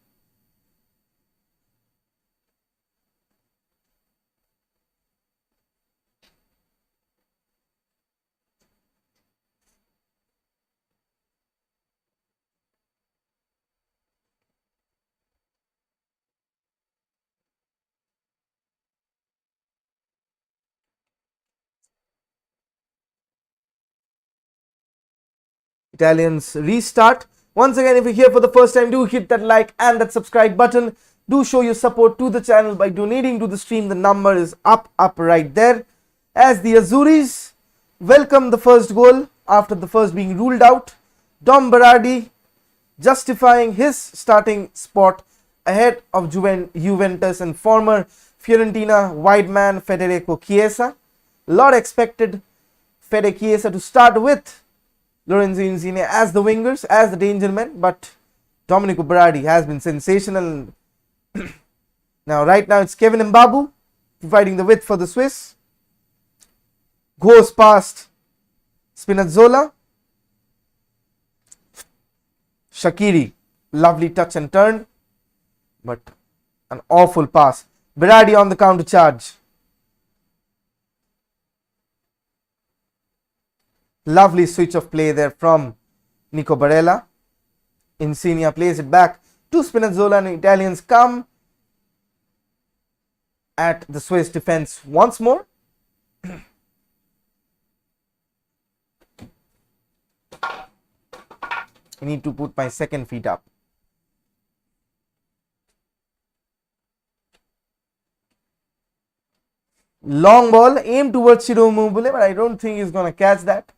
Italians restart. Once again, if you're here for the first time, do hit that like and that subscribe button. Do show your support to the channel by donating to the stream. The number is up right there. As the Azuris welcome the first goal after the first being ruled out. Dom Berardi justifying his starting spot ahead of Juventus and former Fiorentina wide man Federico Chiesa. A lot expected Fede Chiesa to start with Lorenzo Insigne as the wingers, as the danger men, but Domenico Berardi has been sensational. Right now it's Kevin Mbabu providing the width for the Swiss. Goes past Spinazzola. Shaqiri, lovely touch and turn, but an awful pass. Berardi on the counter charge. Lovely switch of play there from Nico Barella. Insigne plays it back to Spinazzola and Italians come at the Swiss defense once more. I need to put my second feet up. Long ball aimed towards Ciro Immobile, but I don't think he's going to catch that.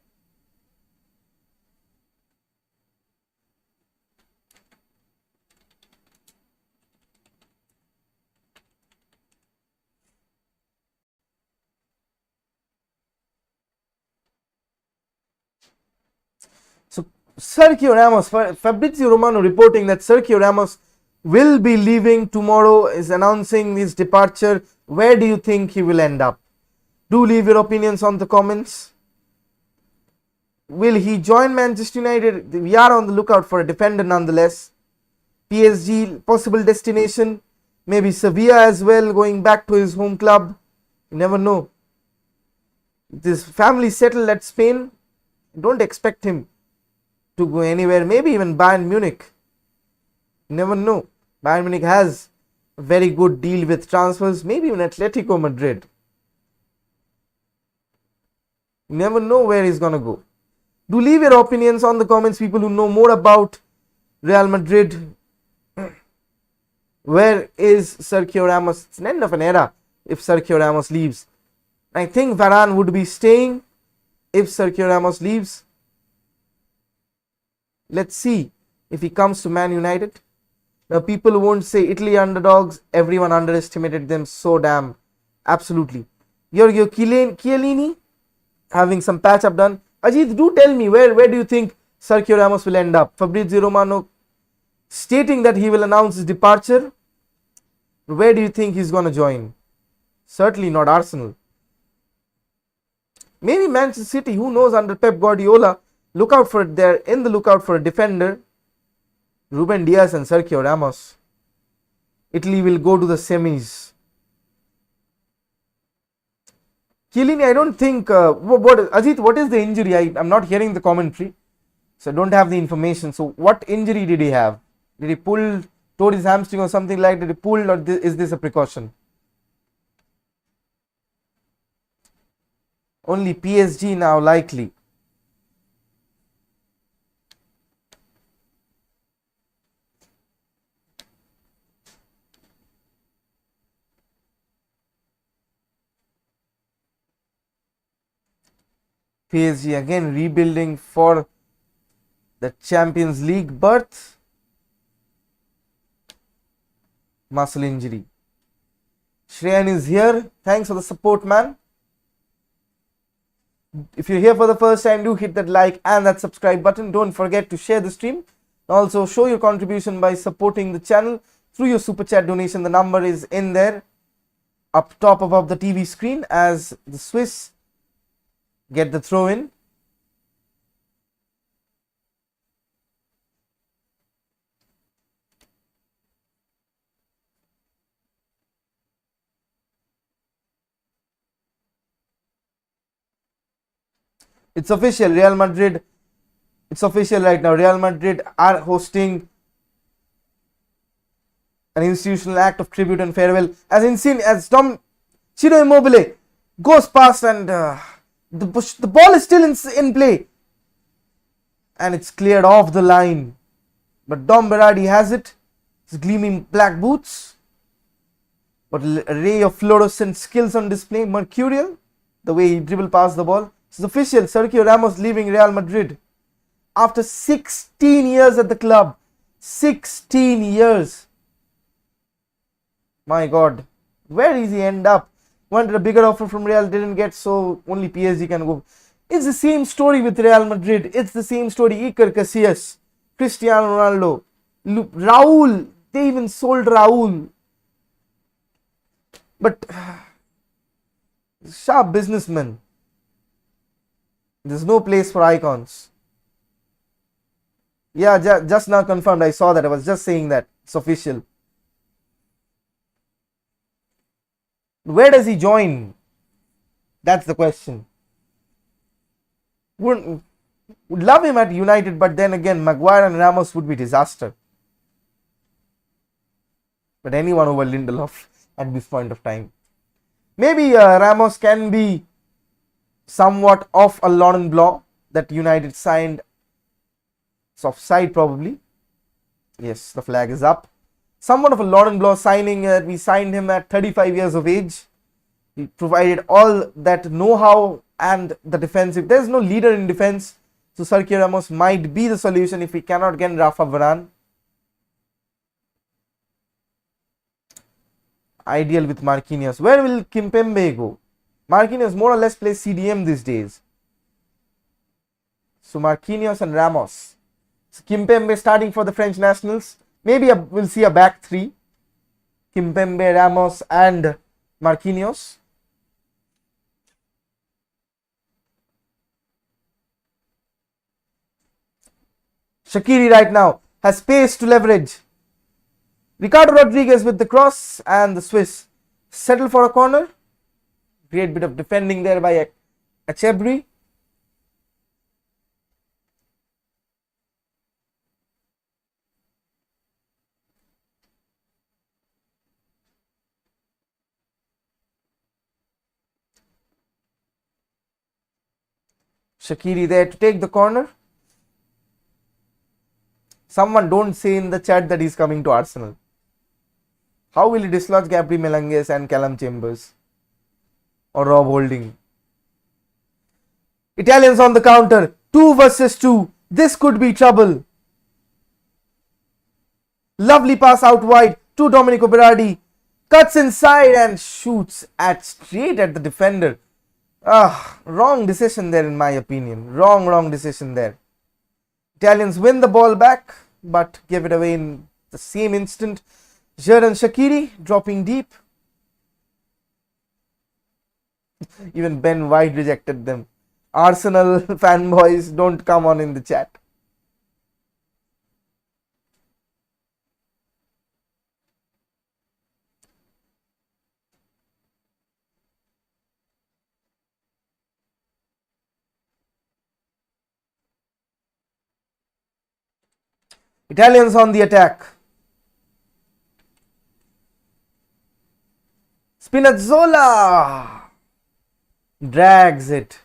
So Sergio Ramos, Fabrizio Romano reporting that Sergio Ramos will be leaving tomorrow, is announcing his departure. Where do you think he will end up? Do leave your opinions on the comments. Will he join Manchester United? We are on the lookout for a defender nonetheless. PSG, possible destination. Maybe Sevilla as well, going back to his home club. You never know. This family settled at Spain. Don't expect him to go anywhere. Maybe even Bayern Munich. You never know. Bayern Munich has a very good deal with transfers. Maybe even Atletico Madrid. You never know where he's going to go. Do leave your opinions on the comments, people who know more about Real Madrid. Where is Sergio Ramos? It's an end of an era if Sergio Ramos leaves. I think Varane would be staying if Sergio Ramos leaves. Let's see if he comes to Man United. Now, people won't say Italy underdogs. Everyone underestimated them so damn. Absolutely. Giorgio Chiellini having some patch up done. Ajit, do tell me where do you think Sergio Ramos will end up? Fabrizio Romano stating that he will announce his departure. Where do you think he's going to join? Certainly not Arsenal. Maybe Manchester City, who knows, under Pep Guardiola. Look out for it there. In the lookout for a defender. Ruben Dias and Sergio Ramos. Italy will go to the semis. Chiellini, I don't think. Ajit, what is the injury? I'm not hearing the commentary, so I don't have the information. So, what injury did he have? Did he tore his hamstring or something like that? Did he pull, or is this a precaution? Only PSG now likely. PSG again rebuilding for the Champions League berth. Muscle injury. Shreyan is here. Thanks for the support, man. If you're here for the first time, do hit that like and that subscribe button. Don't forget to share the stream. Also, show your contribution by supporting the channel through your super chat donation. The number is in there, up top above the TV screen, as the Swiss get the throw in. It's official, Real Madrid. It's official right now. Real Madrid are hosting an institutional act of tribute and farewell. As Tom Ciro Immobile goes past and the ball is still in play. And it's cleared off the line. But Dom Berardi has it. His gleaming black boots. What an array of fluorescent skills on display. Mercurial. The way he dribbled past the ball. It's official. Sergio Ramos leaving Real Madrid. After 16 years at the club. 16 years. My God. Where does he end up? Wanted a bigger offer from Real, didn't get, so only PSG can go. It's the same story with Real Madrid. It's the same story. Iker Casillas, Cristiano Ronaldo, Raul. They even sold Raul. But sharp businessmen. There's no place for icons. Yeah, just now confirmed. I saw that. I was just saying that. It's official. Where does he join? That's the question. Would love him at United, but then again, Maguire and Ramos would be disaster. But anyone over Lindelof at this point of time. Maybe Ramos can be somewhat of a Laurent Blanc that United signed. It's offside probably. Yes, the flag is up. Somewhat of a Laurent Blanc signing. We signed him at 35 years of age. He provided all that know-how and the defensive. There's no leader in defense. So Sergio Ramos might be the solution if we cannot get Rafa Varane. Ideal with Marquinhos. Where will Kimpembe go? Marquinhos more or less plays CDM these days. So Marquinhos and Ramos. So Kimpembe starting for the French nationals. Maybe we'll see a back three. Kimpembe, Ramos and Marquinhos. Shaqiri right now has space to leverage. Ricardo Rodriguez with the cross and the Swiss settle for a corner. Great bit of defending there by Achebri. Shaqiri there to take the corner. Someone don't say in the chat that he's coming to Arsenal. How will he dislodge Gabri Melanges and Callum Chambers? Or Rob Holding? Italians on the counter. 2 versus 2. This could be trouble. Lovely pass out wide to Domenico Berardi. Cuts inside and shoots straight at the defender. Wrong decision there in my opinion. Wrong decision there. Italians win the ball back but give it away in the same instant. Xherdan Shaqiri dropping deep. Even Ben White rejected them. Arsenal fanboys, don't come on in the chat. Italians on the attack. Spinazzola drags it.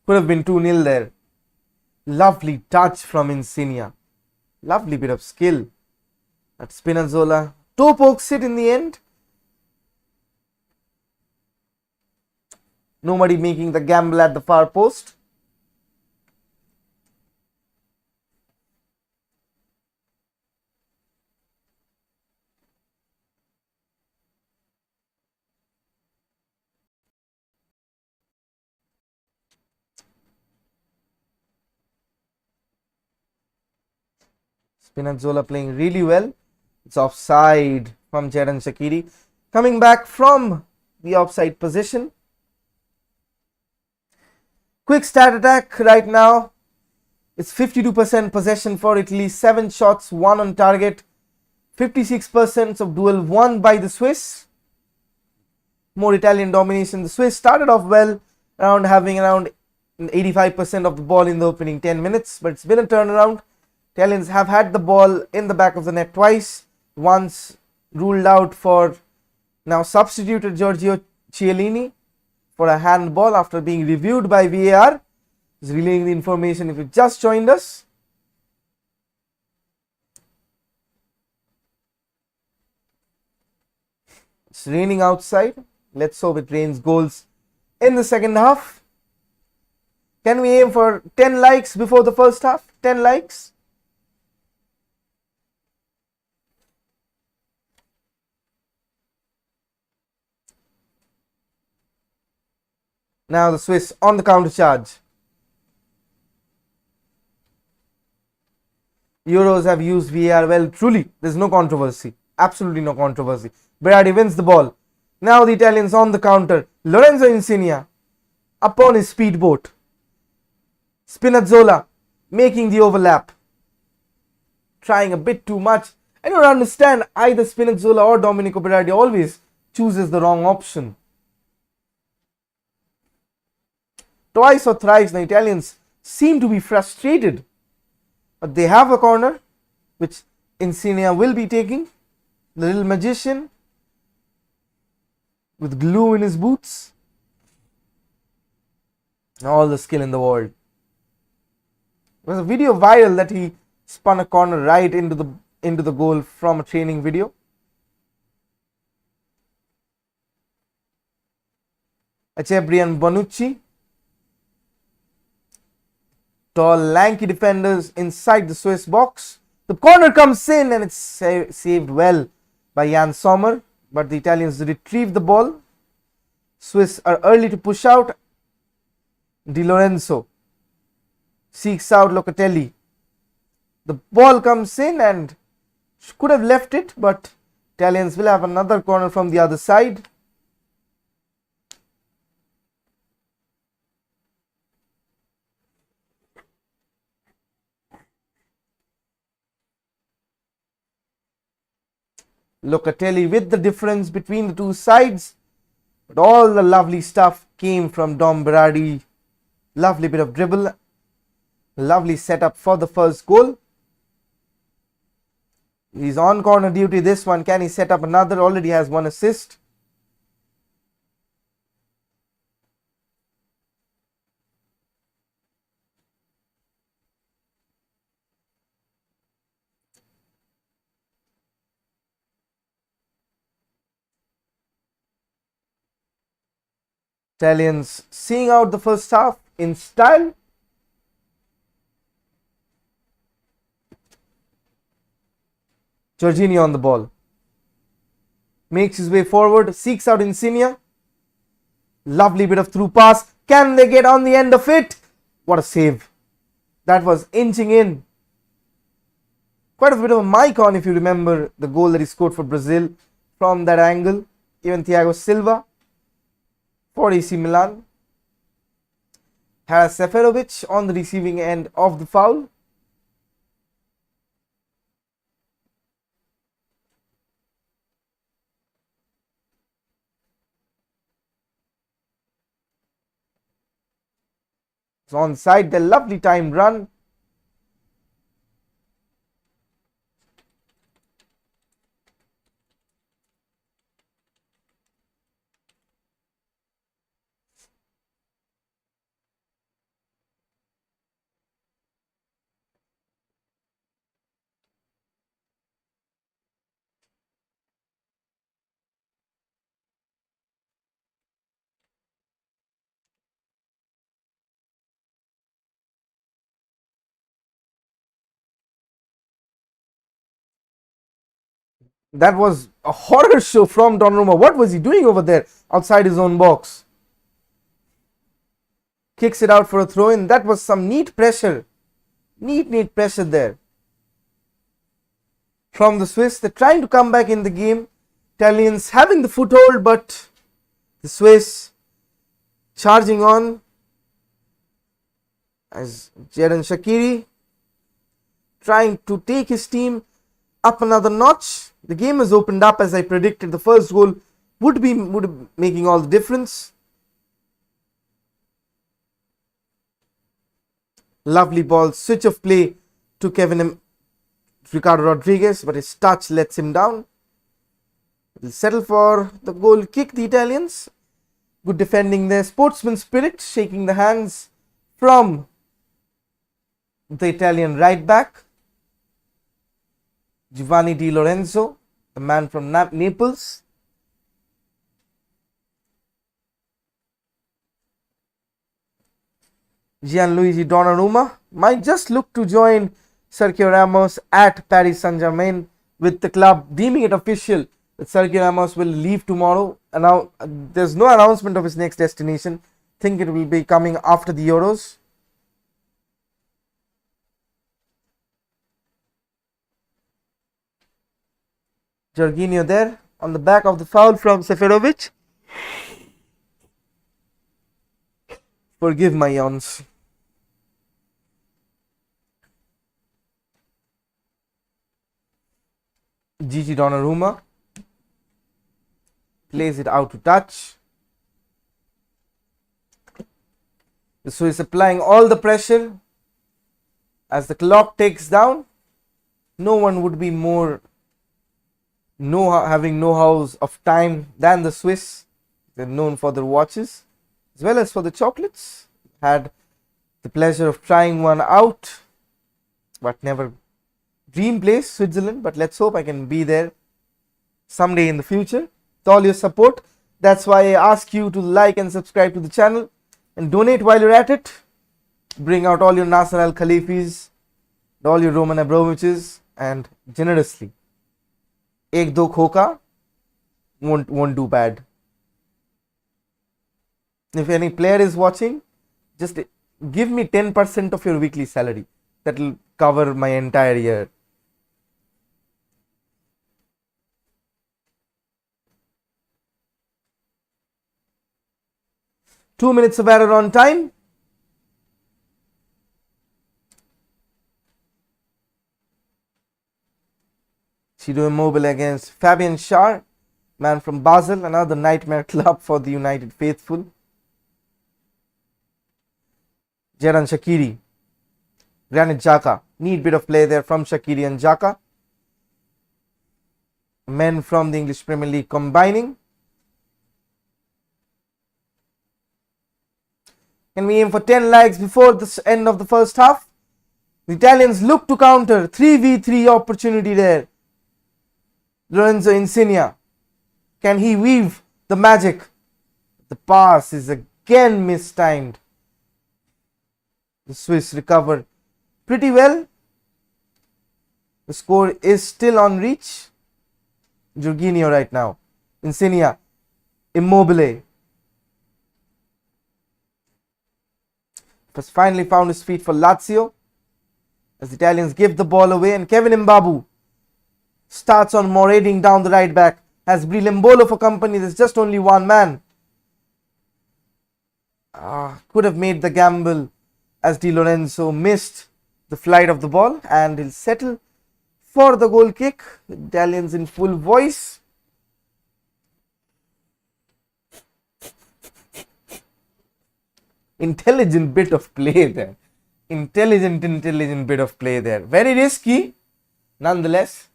Could have been 2-0 there. Lovely touch from Insigne. Lovely bit of skill at Spinazzola. Toe pokes it in the end. Nobody making the gamble at the far post. Spinazzola playing really well. It's offside from Xherdan Shaqiri. Coming back from the offside position. Quick stat attack right now. It's 52% possession for Italy. 7 shots, 1 on target. 56% of duel won by the Swiss. More Italian domination. The Swiss started off well, having around 85% of the ball in the opening 10 minutes. But it's been a turnaround. Italians have had the ball in the back of the net twice. Once ruled out for now substituted Giorgio Chiellini for a handball after being reviewed by VAR. Is relaying the information if you just joined us. It's raining outside. Let's hope it rains goals in the second half. Can we aim for 10 likes before the first half? 10 likes. Now the Swiss on the counter charge. Euros have used VAR well. Truly, there's no controversy. Absolutely no controversy. Berardi wins the ball. Now the Italians on the counter. Lorenzo Insigne upon his speedboat. Spinazzola making the overlap. Trying a bit too much. I don't understand, either Spinazzola or Domenico Berardi always chooses the wrong option. Twice or thrice the Italians seem to be frustrated. But they have a corner which Insigne will be taking. The little magician with glue in his boots. All the skill in the world. There was a video viral that he spun a corner right into the goal from a training video. Echebrian Bonucci. Tall, lanky defenders inside the Swiss box. The corner comes in and it's saved well by Jan Sommer. But the Italians retrieve the ball. Swiss are early to push out. Di Lorenzo seeks out Locatelli. The ball comes in and could have left it, but Italians will have another corner from the other side. Locatelli with the difference between the two sides. But all the lovely stuff came from Dom Berardi. Lovely bit of dribble. Lovely setup for the first goal. He's on corner duty this one. Can he set up another? Already has one assist. Italians seeing out the first half in style. Jorginho on the ball. Makes his way forward, seeks out Insigne. Lovely bit of through pass. Can they get on the end of it? What a save. That was inching in. Quite a bit of a mic on if you remember the goal that he scored for Brazil from that angle. Even Thiago Silva for AC Milan has Seferovic on the receiving end of the foul. It's onside, the lovely time run. That was a horror show from Donnarumma. What was he doing over there outside his own box? Kicks it out for a throw in. That was some neat pressure. Neat pressure there. From the Swiss, they're trying to come back in the game. Italians having the foothold, but the Swiss charging on as Xherdan Shaqiri trying to take his team up another notch. The game has opened up as I predicted. The first goal would be making all the difference. Lovely ball, switch of play to Ricardo Rodriguez, but his touch lets him down. He'll settle for the goal kick, the Italians. Good defending there. Sportsman spirit, shaking the hands from the Italian right back. Giovanni Di Lorenzo, the man from Naples. Gianluigi Donnarumma might just look to join Sergio Ramos at Paris Saint-Germain with the club deeming it official that Sergio Ramos will leave tomorrow. And now there's no announcement of his next destination. Think it will be coming after the Euros. Jorginho there on the back of the foul from Seferovic. Forgive my yawns. Gigi Donnarumma plays it out to touch. The Swiss applying all the pressure. As the clock takes down, no one would be more having know-hows of time than the Swiss. They're known for their watches as well as for the chocolates. Had the pleasure of trying one out, but never. Dream place, Switzerland, but let's hope I can be there someday in the future with all your support. That's why I ask you to like and subscribe to the channel and donate while you're at it. Bring out all your Nasser Al Khelaifi's, all your Roman Abramoviches, and generously. Ek do khoka won't do bad. If any player is watching, just give me 10% of your weekly salary. That will cover my entire year. Two minutes of error on time. Ciro Immobile against Fabian Schär, man from Basel, another nightmare club for the United faithful. Xherdan Shaqiri, Granit Xhaka, neat bit of play there from Shaqiri and Xhaka. Men from the English Premier League combining. Can we aim for 10 likes before the end of the first half? The Italians look to counter. 3v3 opportunity there. Lorenzo Insigne. Can he weave the magic? The pass is again mistimed. The Swiss recover pretty well. The score is still on reach. Jorginho right now. Insigne. Immobile. Has finally found his feet for Lazio. As the Italians give the ball away, and Kevin Mbabu starts on marauding down the right back. Has Brillembolo for company. There's just only one man. Could have made the gamble as Di Lorenzo missed the flight of the ball, and he'll settle for the goal kick. The Italians in full voice. Intelligent bit of play there. Intelligent bit of play there. Very risky, nonetheless.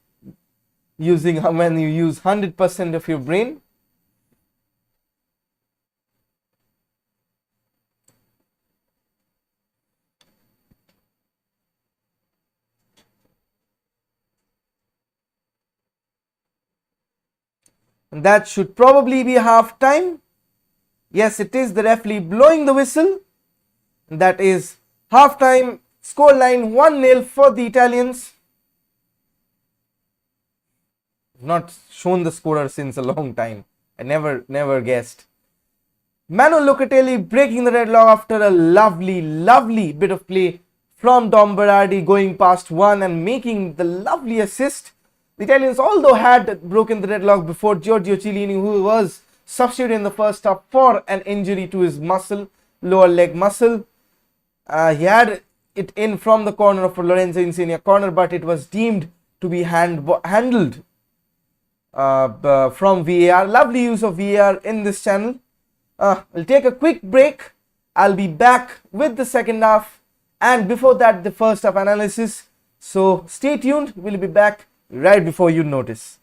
Using when you use 100% of your brain. And that should probably be half time. Yes, it is. The referee blowing the whistle. And that is half time. Scoreline 1-0 for the Italians. Not shown the scorer since a long time. I never guessed. Manu Locatelli breaking the deadlock after a lovely bit of play from Dom Berardi, going past one and making the lovely assist. The Italians, although had broken the deadlock before, Giorgio Chiellini, who was substituted in the first half for an injury to his muscle, lower leg muscle. He had it in from the corner of Lorenzo Insigne corner, but it was deemed to be handled from VAR. Lovely use of VAR in this channel. We'll take a quick break. I'll be back with the second half, and before that the first half analysis. So stay tuned. We'll be back right before you notice.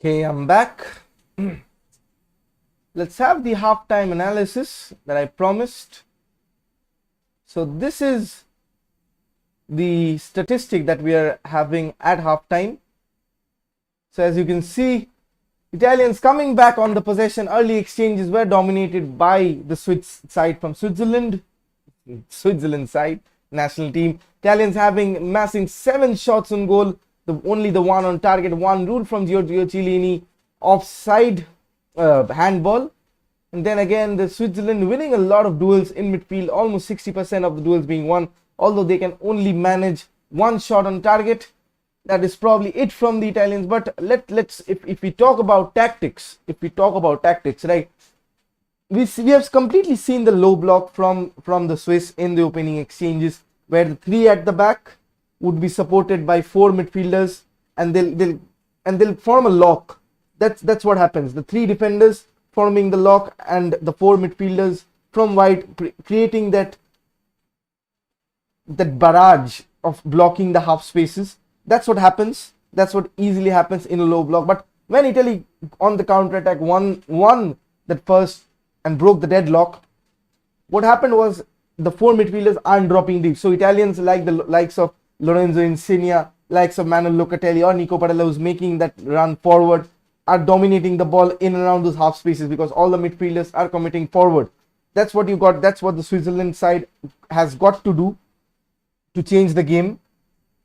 Okay, I'm back. Let's have the halftime analysis that I promised. So this is the statistic that we are having at halftime. So as you can see, Italians coming back on the possession. Early exchanges were dominated by the Swiss side from Switzerland side, national team. Italians having massing 7 shots on goal, only the one on target, one ruled from Giorgio Chiellini, offside, handball. And then again, the Switzerland winning a lot of duels in midfield, almost 60% of the duels being won, although they can only manage 1 shot on target. That is probably it from the Italians. But let's if we talk about tactics, right? We have completely seen the low block from the Swiss in the opening exchanges, where the 3 at the back would be supported by 4 midfielders, and they'll form a lock. That's what happens. The 3 defenders forming the lock and the 4 midfielders from wide, creating that barrage of blocking the half spaces. That's what happens. That's what easily happens in a low block. But when Italy on the counter attack won that first and broke the deadlock, what happened was the 4 midfielders aren't dropping deep. So Italians, like the likes of Lorenzo Insigne, likes of Manuel Locatelli or Nico Barella, who's making that run forward, are dominating the ball in and around those half spaces because all the midfielders are committing forward. That's what you got. That's what the Switzerland side has got to do to change the game,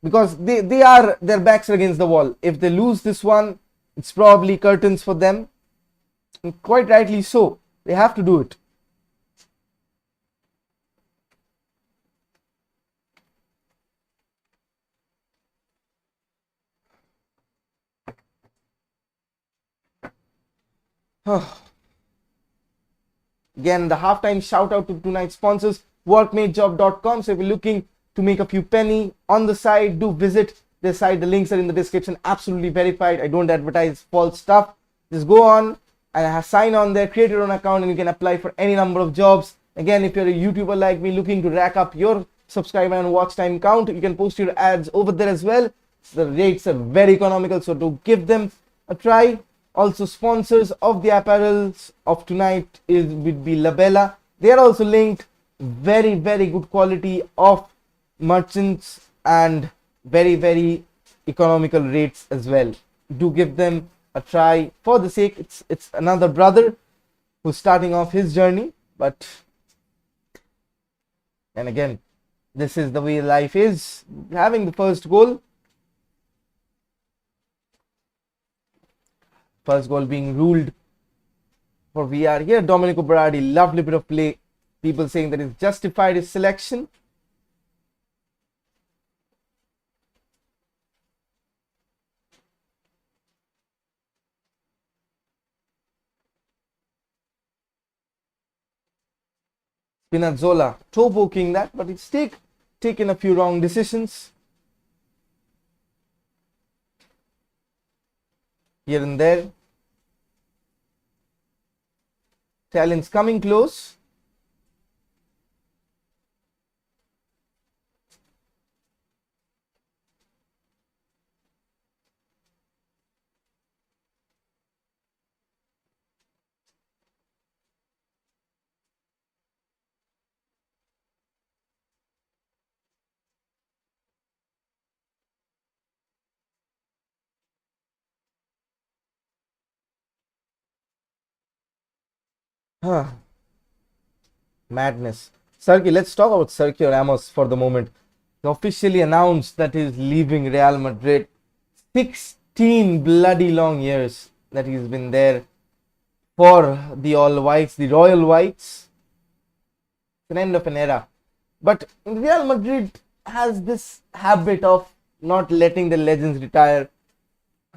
because their backs are against the wall. If they lose this one, it's probably curtains for them, and quite rightly so. They have to do it. Again, the halftime shout out to tonight's sponsors, workmatejob.com. So if you're looking to make a few penny on the side, do visit their site. The links are in the description. Absolutely verified. I don't advertise false stuff. Just go on and sign on there, create your own account, and you can apply for any number of jobs. Again, if you're a YouTuber like me looking to rack up your subscriber and watch time count, you can post your ads over there as well. The rates are very economical, so do give them a try. Also, sponsors of the apparels of tonight would be Labella. They are also linked. Very, very good quality of merchants and very, very economical rates as well. Do give them a try for the sake. It's another brother who's starting off his journey, but and again, this is the way life is. Having the first goal being ruled for VR here. Domenico Berardi, lovely bit of play. People saying that he's justified his selection. Spinazzola toe poking that, but it's taken a few wrong decisions here and there. Italians coming close. Madness. Sergio, let's talk about Sergio Ramos for the moment. He officially announced that he's leaving Real Madrid. 16 bloody long years that he's been there for the All Whites, the Royal Whites. It's an end of an era. But Real Madrid has this habit of not letting the legends retire.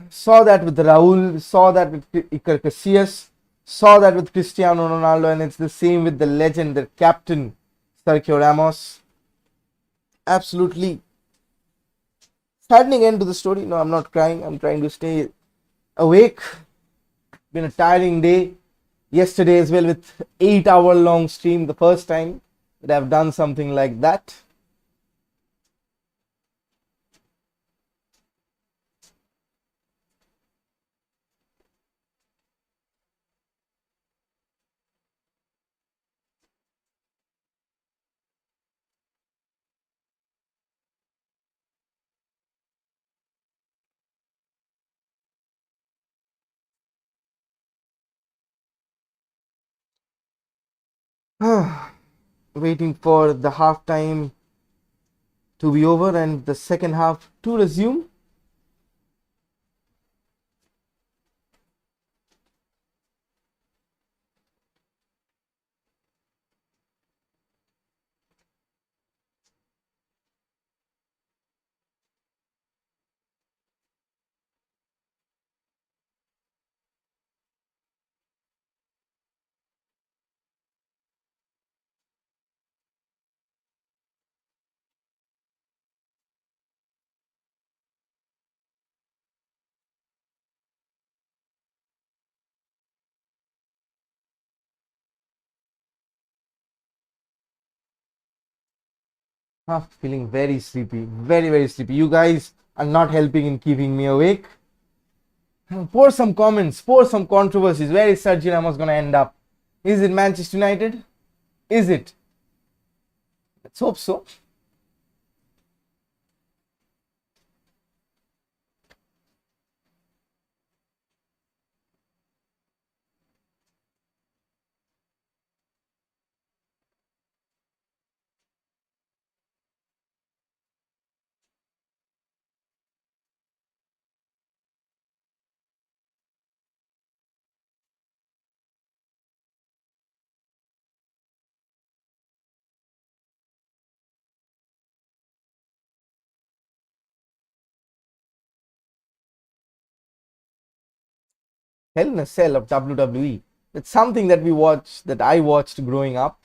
Saw that with Raul, saw that with Iker Casillas, saw that with Cristiano Ronaldo, and it's the same with the legend, the captain, Sergio Ramos. Absolutely saddening end to the story. No, I'm not crying. I'm trying to stay awake. Been a tiring day. Yesterday as well, with 8-hour long stream. The first time that I've done something like that. Waiting for the half time to be over and the second half to resume. Feeling very sleepy, very, very sleepy. You guys are not helping in keeping me awake. Pour some comments, pour some controversies. Where is Sergio Ramos going to end up? Is it Manchester United? Is it? Let's hope so. Hell in a Cell of WWE. It's something that we watched, that I watched growing up.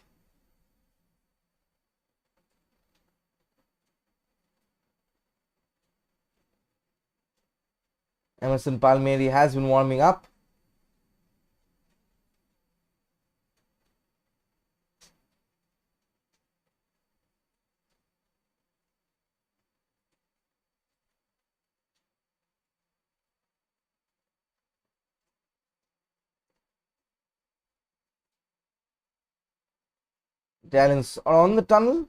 Emerson Palmieri has been warming up. Italians are on the tunnel.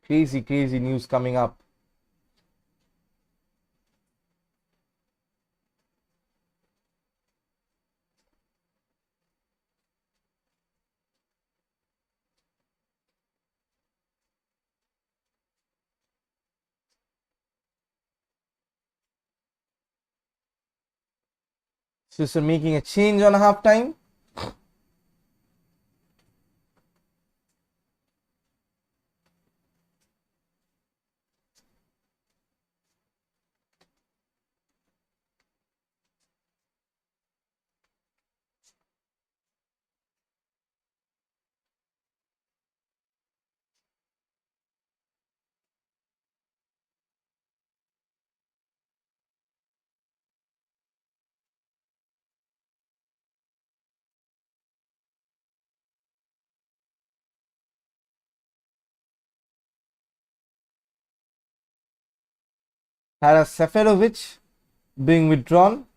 Crazy, crazy news coming up. Swiss are making a change on halftime. Haras Seferovic being withdrawn.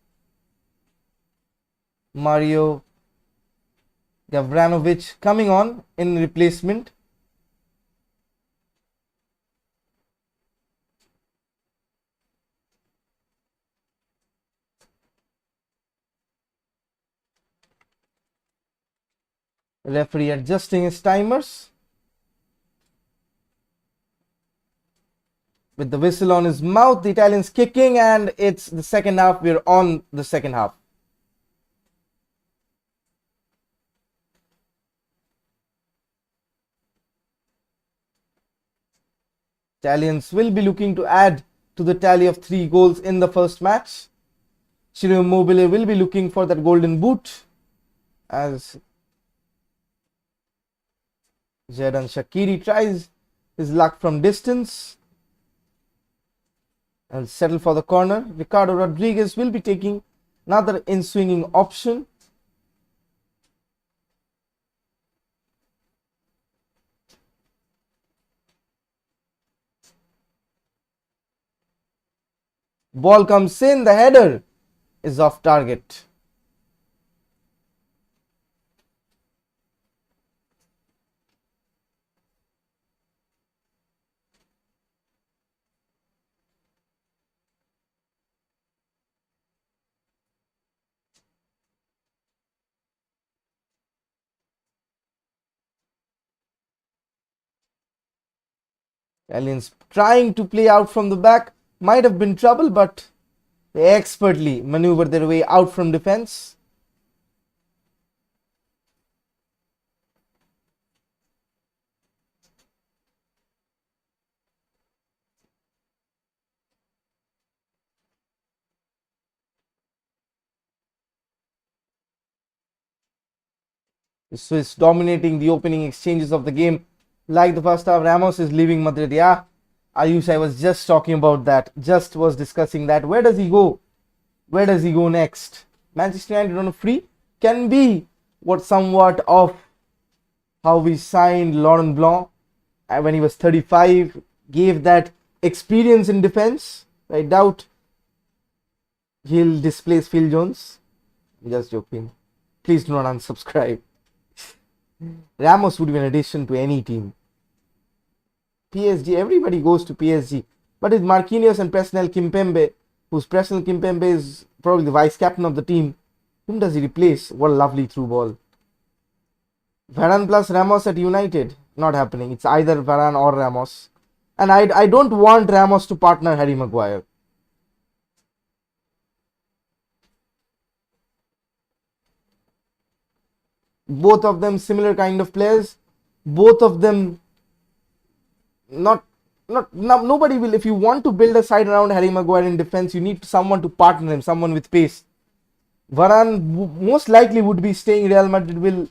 Mario Gavranovic coming on in replacement. Referee adjusting his timers. With the whistle on his mouth, the Italians kicking, and it's the second half. We're on the second half. Italians will be looking to add to the tally of 3 goals in the first match. Ciro Immobile will be looking for that golden boot as Xherdan Shaqiri tries his luck from distance and settle for the corner. Ricardo Rodriguez will be taking another in-swinging option. Ball comes in, the header is off target. Italians trying to play out from the back. Might have been trouble, but they expertly maneuver their way out from defense. The Swiss dominating the opening exchanges of the game. Like the first half, Ramos is leaving Madrid. Yeah, Ayush, I was just talking about that. Just was discussing that. Where does he go? Where does he go next? Manchester United on a free can be what somewhat of how we signed Laurent Blanc when he was 35. Gave that experience in defense. I doubt he'll displace Phil Jones. Just joking. Please do not unsubscribe. Ramos would be an addition to any team. PSG, everybody goes to PSG. But with Marquinhos and Presnel Kimpembe, whose Presnel Kimpembe is probably the vice captain of the team, whom does he replace? What a lovely through ball. Varane plus Ramos at United. Not happening. It's either Varane or Ramos. And I don't want Ramos to partner Harry Maguire. Both of them similar kind of players. Both of them nobody will. If you want to build a side around Harry Maguire in defense, you need someone to partner him, someone with pace. Varane most likely would be staying. Real Madrid will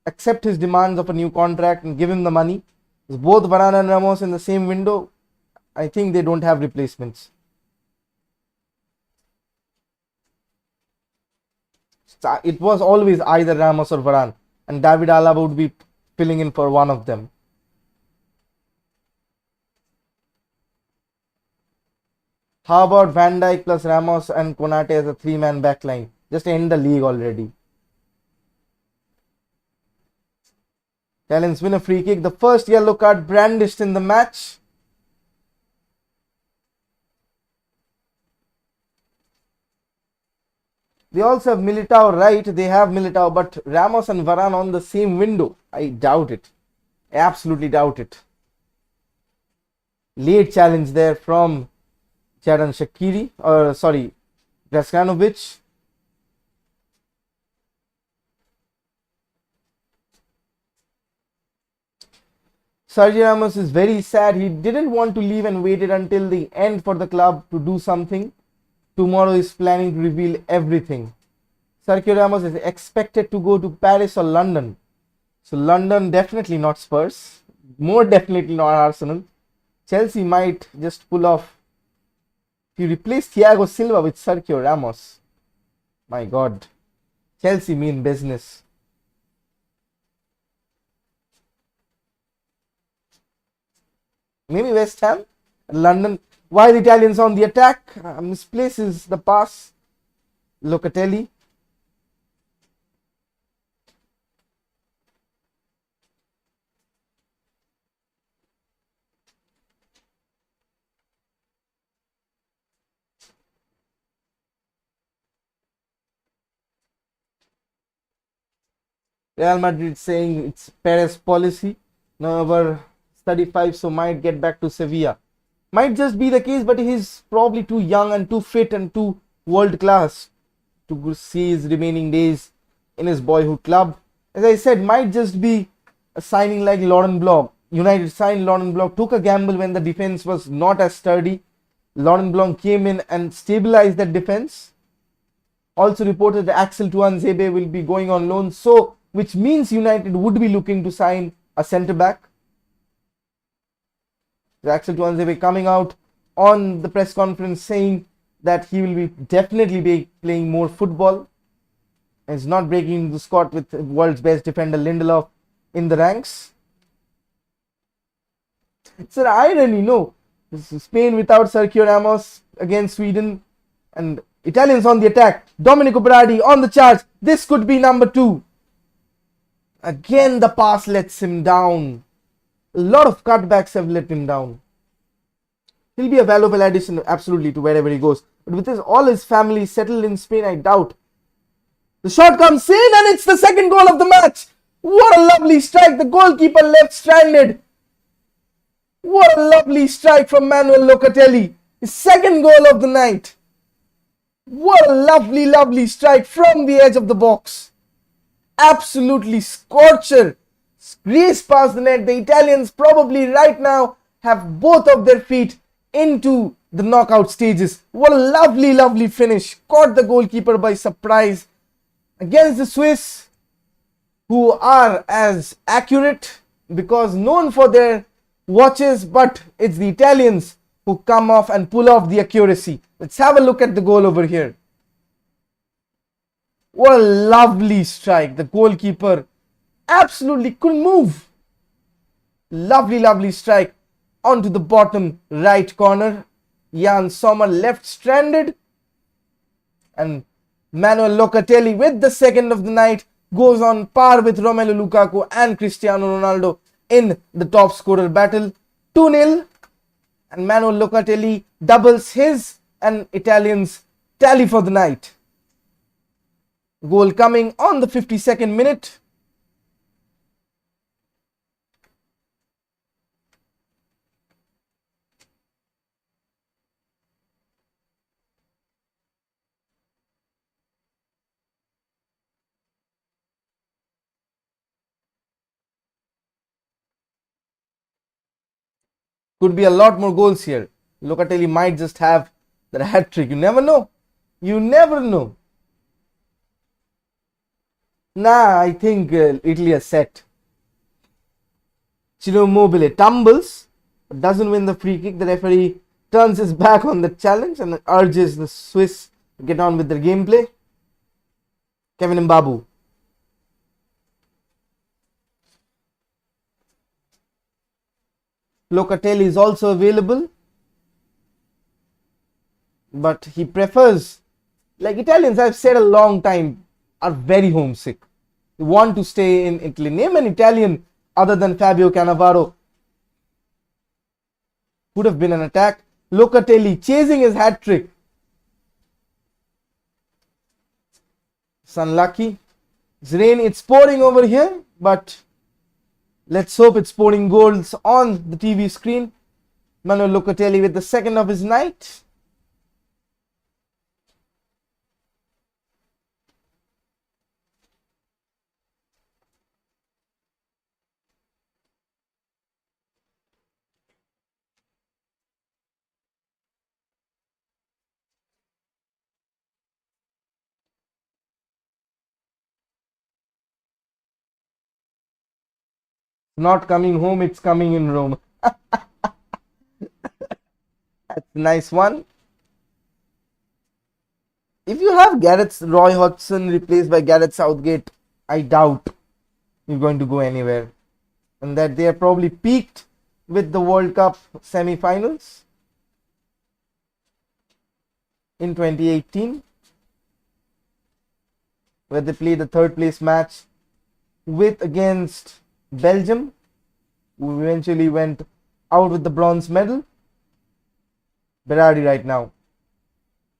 accept his demands of a new contract and give him the money. Both Varane and Ramos in the same window, I think they don't have replacements. It was always either Ramos or Varane, and David Alaba would be filling in for one of them. How about Van Dijk plus Ramos and Konate as a three-man backline? Just end the league already. Italians win a free kick. The first yellow card brandished in the match. They also have Militao, right? They have Militao, but Ramos and Varane on the same window. I doubt it. Absolutely doubt it. Late challenge there from Jadon Shaqiri, Draskanovic. Sergio Ramos is very sad. He didn't want to leave and waited until the end for the club to do something. Tomorrow is planning to reveal everything. Sergio Ramos is expected to go to Paris or London. So London definitely not Spurs. More definitely not Arsenal. Chelsea might just pull off. If you replace Thiago Silva with Sergio Ramos, my God, Chelsea mean business. Maybe West Ham, London. While the Italians on the attack, misplaces the pass. Locatelli. Real Madrid saying it's Perez policy. November 35, so might get back to Sevilla. Might just be the case, but he's probably too young and too fit and too world class to see his remaining days in his boyhood club. As I said, might just be a signing like Laurent Blanc. United signed Laurent Blanc, took a gamble when the defense was not as sturdy. Laurent Blanc came in and stabilized that defense. Also reported that Axel Tuanzebe will be going on loan, so which means United would be looking to sign a centre back. Axel Tuanzebe coming out on the press conference saying that he will be definitely be playing more football. He's not breaking the squad with the world's best defender Lindelof in the ranks. It's an irony, no? This is Spain without Sergio Ramos against Sweden, and Italians on the attack. Domenico Berardi on the charge. This could be number 2. Again, the pass lets him down. A lot of cutbacks have let him down. He'll be a valuable addition, absolutely, to wherever he goes. But with all his family settled in Spain, I doubt. The shot comes in, and it's the second goal of the match. What a lovely strike. The goalkeeper left stranded. What a lovely strike from Manuel Locatelli. His second goal of the night. What a lovely, lovely strike from the edge of the box. Absolutely scorcher. Race past the net. The Italians probably right now have both of their feet into the knockout stages. What a lovely, lovely finish. Caught the goalkeeper by surprise against the Swiss, who are as accurate because known for their watches, but it's the Italians who come off and pull off the accuracy. Let's have a look at the goal over here. What a lovely strike. The goalkeeper absolutely couldn't move. Lovely, lovely strike onto the bottom right corner. Jan Sommer left stranded, and Manuel Locatelli with the second of the night goes on par with Romelu Lukaku and Cristiano Ronaldo in the top scorer battle. 2-0, and Manuel Locatelli doubles his and Italians tally for the night. Goal coming on the 52nd minute. Could be a lot more goals here. Locatelli might just have that hat trick. You never know. You never know. Nah, I think Italy is set. Ciro Immobile tumbles, but doesn't win the free kick. The referee turns his back on the challenge and urges the Swiss to get on with their gameplay. Kevin Mbabu. Locatelli is also available, but he prefers, like Italians, I've said a long time, are very homesick. They want to stay in Italy. Name an Italian other than Fabio Cannavaro. Could have been an attack. Locatelli chasing his hat trick. It's unlucky. It's rain. It's pouring over here, but let's hope it's pouring goals on the TV screen. Manuel Locatelli with the second of his night. Not coming home, it's coming in Rome. That's a nice one. If you have Roy Hodgson replaced by Gareth Southgate, I doubt you're going to go anywhere. And that they are probably peaked with the World Cup semi-finals in 2018, where they played the third place match against Belgium, who eventually went out with the bronze medal. Berardi right now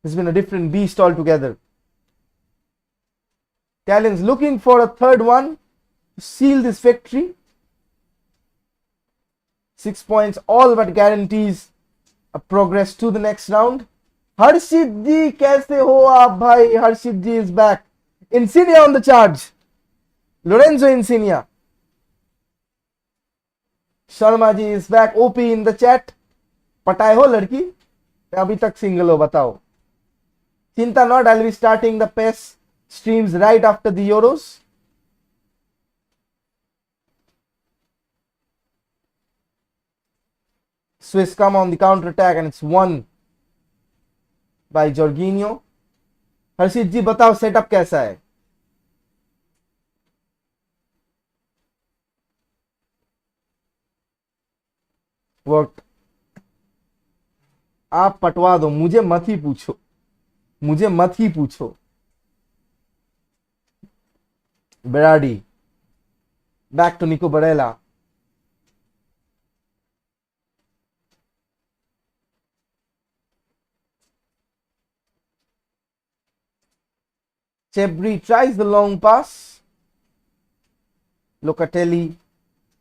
has been a different beast altogether. Italians looking for a third one to seal this victory. 6 points, all but guarantees a progress to the next round. Harshit ji, kaise ho aap bhai? Harshit ji is back. Insigne on the charge. Lorenzo Insigne. Sharma ji is back. OP in the chat. पटाए हो लड़की? अभी तक single हो बताओ. Chinta not, I'll be starting the PES streams right after the Euros. Swiss come on the counter attack and it's won by Jorginho. हर्षित जी बताओ setup कैसा है? वर्क आप पटवा दो, मुझे मत ही पूछो, मुझे मत ही पूछो. Berardi back to Nico Barella. Chebri tries the long pass. Locatelli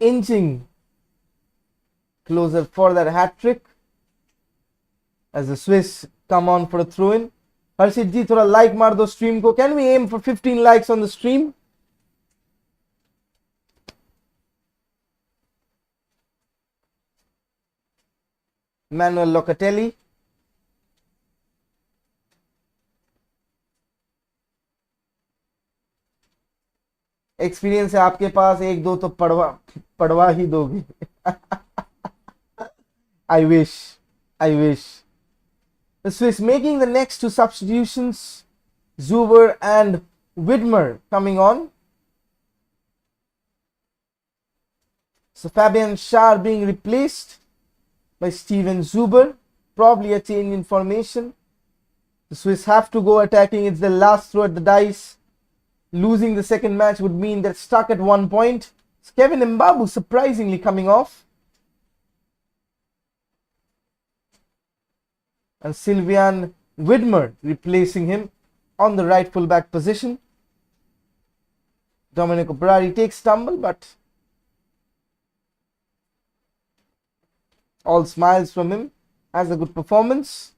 inching closer for that hat trick as the Swiss come on for a throw in. Harshit ji, thoda like maar do stream ko. Can we aim for 15 likes on the stream? Manuel Locatelli. Experience है आपके पास, एक दो तो पढ़वा ही दोगे. I wish. The Swiss making the next two substitutions. Zuber and Widmer coming on. So Fabian Schär being replaced by Steven Zuber. Probably a change in formation. The Swiss have to go attacking. It's the last throw at the dice. Losing the second match would mean they're stuck at 1 point. It's Kevin Mbabu surprisingly coming off. And Sylvain Widmer replacing him on the right fullback position. Domenico Berardi takes stumble, but all smiles from him. Has a good performance.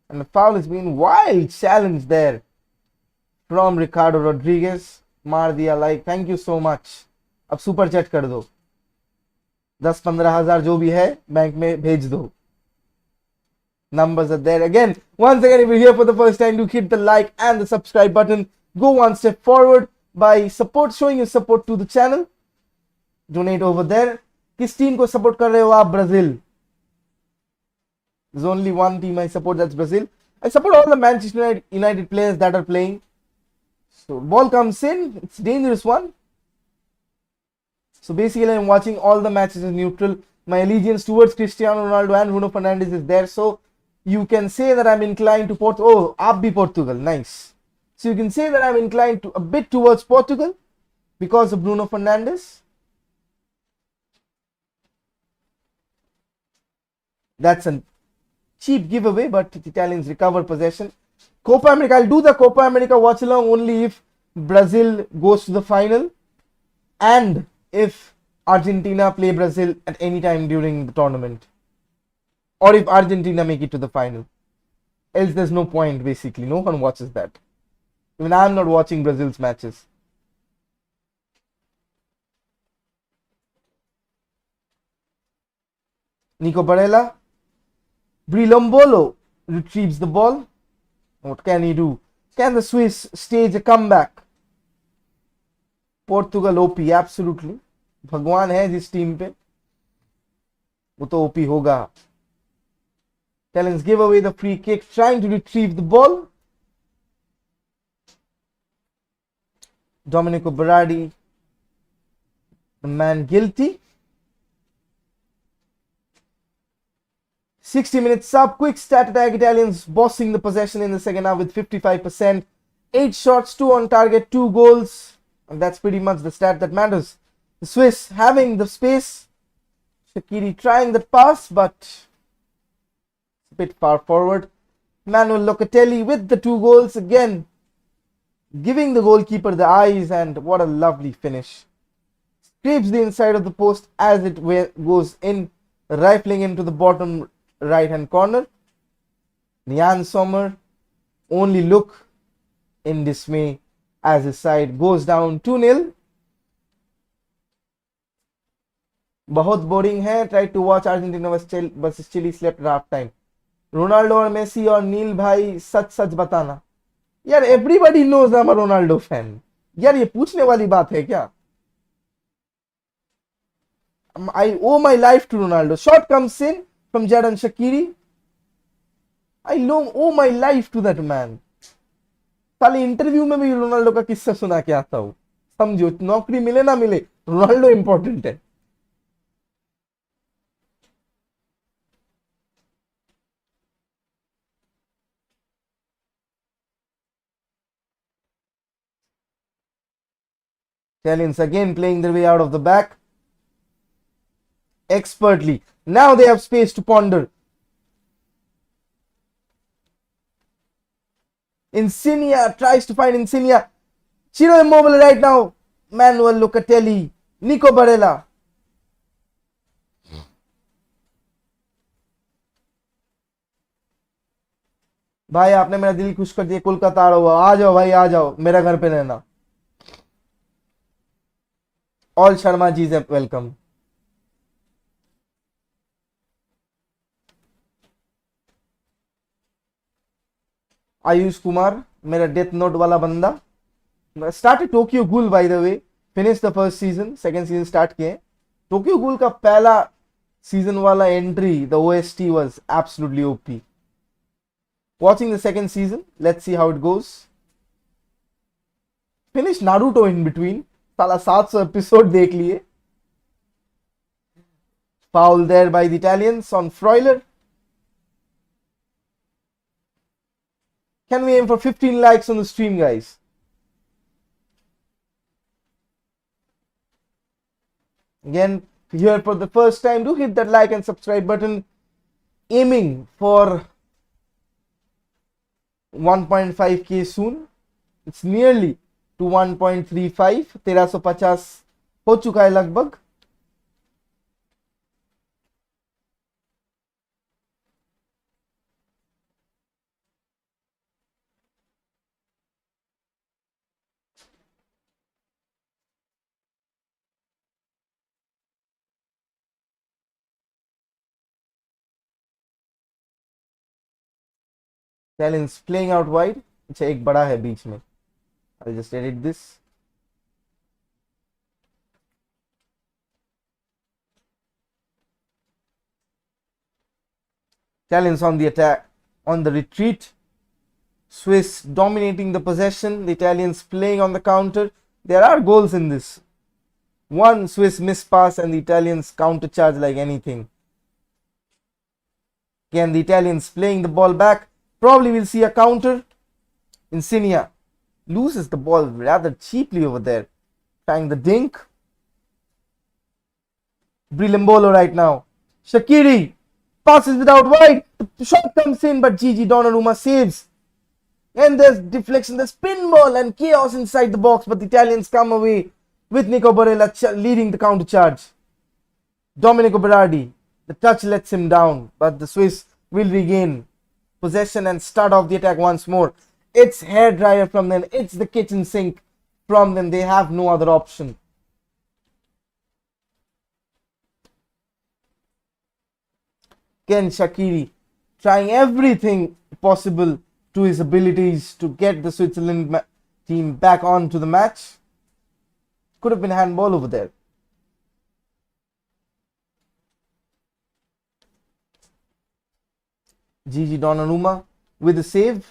And the foul has been wild challenge there from Ricardo Rodriguez. मार दिया like, thank you so much. अब super chat कर दो, 10-15 हजार जो भी है bank में भेज दो. Numbers are there again. Once again, if you're here for the first time, do hit the like and the subscribe button. Go one step forward by showing your support to the channel. Donate over there. किस team को support कर रहे हो आप? Brazil. There's only one team I support, that's Brazil. I support all the Manchester United players that are playing. So ball comes in, it's a dangerous one. So basically I'm watching all the matches in neutral. My allegiance towards Cristiano Ronaldo and Bruno Fernandes is there. So you can say that I'm inclined to Portugal. Oh, aap bhi Portugal, nice. So you can say that I'm inclined to a bit towards Portugal because of Bruno Fernandes. That's a cheap giveaway, but the Italians recover possession. Copa America, I'll do the Copa America watch along only if Brazil goes to the final and if Argentina play Brazil at any time during the tournament, or if Argentina make it to the final. Else there's no point, basically. No one watches that. Even I'm not watching Brazil's matches. Nico Barella. Brilombolo retrieves the ball. What can he do? Can the Swiss stage a comeback? Portugal OP, absolutely. भगवान है जिस team पे, वो तो OP होगा. Italians give away the free kick, trying to retrieve the ball. Domenico Berardi, the man guilty. 60 minutes up, quick stat attack. Italians bossing the possession in the second half with 55%. 8 shots, 2 on target, 2 goals. And that's pretty much the stat that matters. The Swiss having the space. Shaqiri trying the pass, but a bit far forward. Manuel Locatelli with the 2 goals again, giving the goalkeeper the eyes, and what a lovely finish. Scrapes the inside of the post as it goes in, rifling into the bottom right hand corner. Jan Sommer only look in dismay as his side goes down 2-0. बहुत boring है. Try to watch Argentina versus Chile, slept at half time. Ronaldo और Messi और नील भाई सच सच बताना. यार everybody knows I am a Ronaldo fan. यार ये पूछने वाली बात है क्या? I owe my life to Ronaldo. Shot comes in from Jadon Shaqiri. I owe my life to that man. साले इंटरव्यू में भी रोनाल्डो का किस्सा सुना के आता हूं. समझो, नौकरी मिले ना मिले, रोनाल्डो इंपॉर्टेंट है. Italians again playing their way out of the back expertly. Now they have space to ponder. Insigne tries to find Insigne. Ciro Immobile right now. Manuel Locatelli. Nico Barella. भाई आपने मेरा दिल खुश कर दिया, कोलकाता आ रहा हुआ, आ जाओ भाई, आ जाओ मेरा घर पे रहना। ऑल शर्मा जी से वेलकम। आयुष कुमार, मेरा डेथ नोट वाला बंदा। Started Tokyo ghoul by the way, finish the first season, second season start किए। टोक्यो गूल का पहला सीजन वाला entry, the OST was absolutely OP. Watching the second season, let's see how it goes. Finish Naruto in between, साला 700 episode देख लिए। Foul there by the Italians on Freuler. Can we aim for 15 likes on the stream, guys? Again, here for the first time, do hit that like and subscribe button. Aiming for 1.5k soon. It's nearly to 1.35, 1350 हो चुका है लगभग। Talents playing out wide. अच्छा एक बड़ा है बीच में, I'll just edit this. Talents on the attack, on the retreat. Swiss dominating the possession, the Italians playing on the counter. There are goals in this. One Swiss missed pass and the Italians counter charge like anything. Again, the Italians playing the ball back. Probably we'll see a counter. Insigne loses the ball rather cheaply over there, trying the dink. Brillambolo right now. Shaqiri passes without wide. The shot comes in, but Gigi Donnarumma saves. And there's deflection, there's spin ball and chaos inside the box, but the Italians come away with Nico Barella leading the counter charge. Domenico Berardi, the touch lets him down, but the Swiss will regain possession and start off the attack once more. It's hairdryer from them, it's the kitchen sink from them. They have no other option. Ken Shaqiri trying everything possible to his abilities to get the Switzerland team back onto the match. Could have been handball over there. Gigi Donnarumma with a save.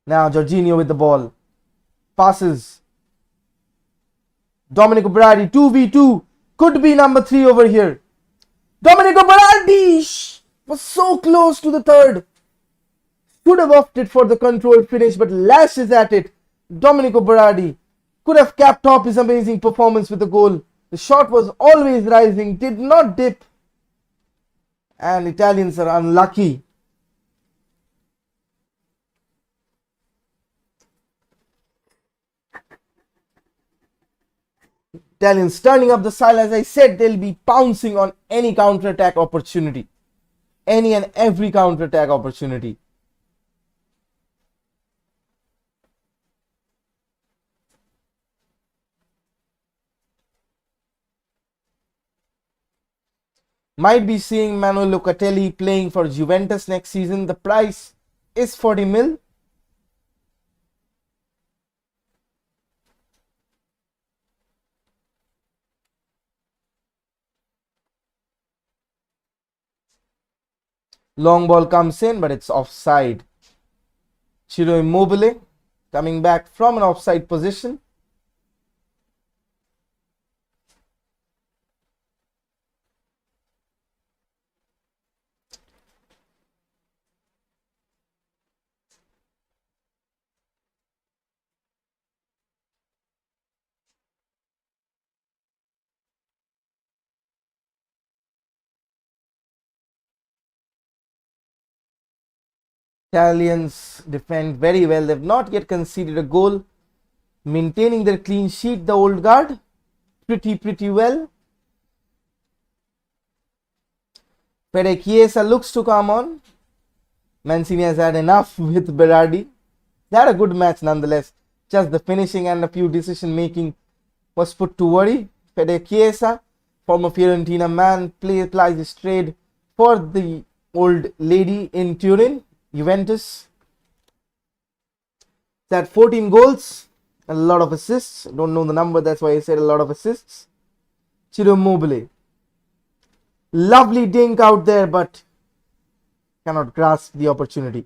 Now Jorginho with the ball. Passes. Domenico Berardi 2v2. Could be number 3 over here. Domenico Berardi was so close to the third. Could have opted for the controlled finish, but lashes at it. Domenico Berardi could have capped off his amazing performance with the goal. The shot was always rising, did not dip. And Italians are unlucky. Italians turning up the style. As I said, they'll be pouncing on any counter-attack opportunity. Any and every counter-attack opportunity. Might be seeing Manuel Locatelli playing for Juventus next season. The price is 40 mil. Long ball comes in, but it's offside. Ciro Immobile coming back from an offside position. Italians defend very well. They've not yet conceded a goal. Maintaining their clean sheet, the old guard, pretty well. Fede Chiesa looks to come on. Mancini has had enough with Berardi. They had a good match nonetheless. Just the finishing and a few decision making was put to worry. Fede Chiesa, former Fiorentina man, applies his trade for the old lady in Turin, Juventus. He had 14 goals, a lot of assists. Don't know the number, that's why I said a lot of assists. Ciro Immobile. Lovely dink out there, but cannot grasp the opportunity.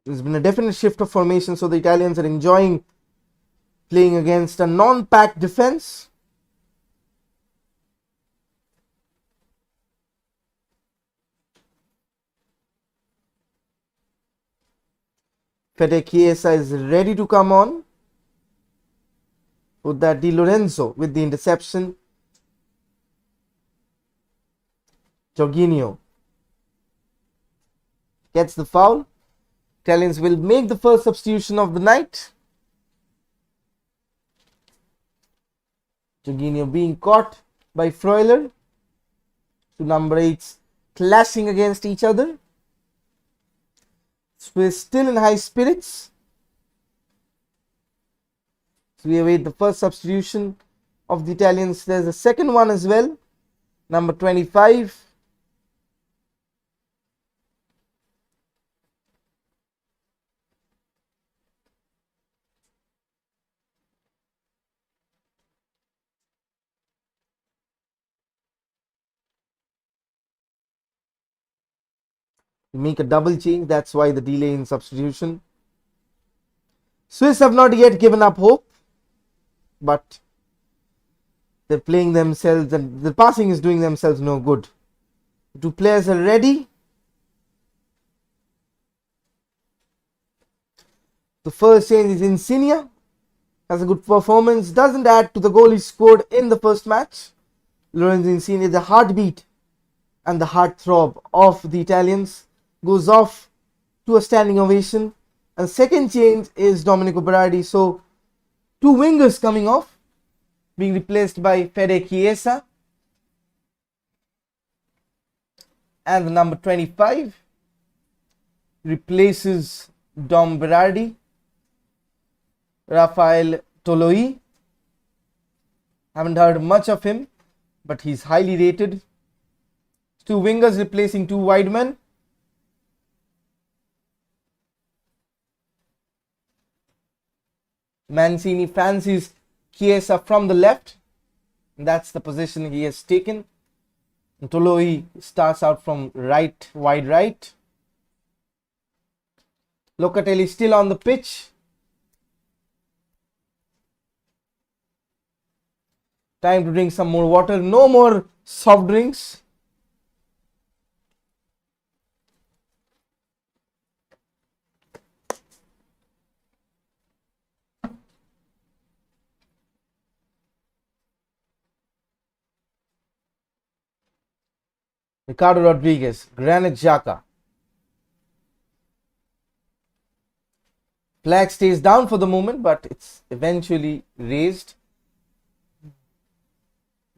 There's been a definite shift of formation, so the Italians are enjoying playing against a non-packed defense. Fede Chiesa is ready to come on. With that, Di Lorenzo with the interception. Jorginho gets the foul. Italians will make the first substitution of the night. Jorginho being caught by Freuler. Two number 8s clashing against each other. So we're still in high spirits. So we await the first substitution of the Italians. There's a second one as well. Number 25. Make a double change, that's why the delay in substitution. Swiss have not yet given up hope, but they're playing themselves and the passing is doing themselves no good. The two players are ready. The first change is Insigne, has a good performance, doesn't add to the goal he scored in the first match. Lorenzo Insigne is the heartbeat and the heartthrob of the Italians. Goes off to a standing ovation. And second change is Domenico Berardi. So two wingers coming off, being replaced by Fede Chiesa. And the number 25 replaces Dom Berardi. Rafael Toloi. Haven't heard much of him, but he's highly rated. Two wingers replacing two wide men. Mancini fancies Chiesa from the left. That's the position he has taken. Toloi starts out from right, wide right. Locatelli still on the pitch. Time to drink some more water. No more soft drinks. Ricardo Rodriguez, Granit Xhaka. Flag stays down for the moment, but it's eventually raised.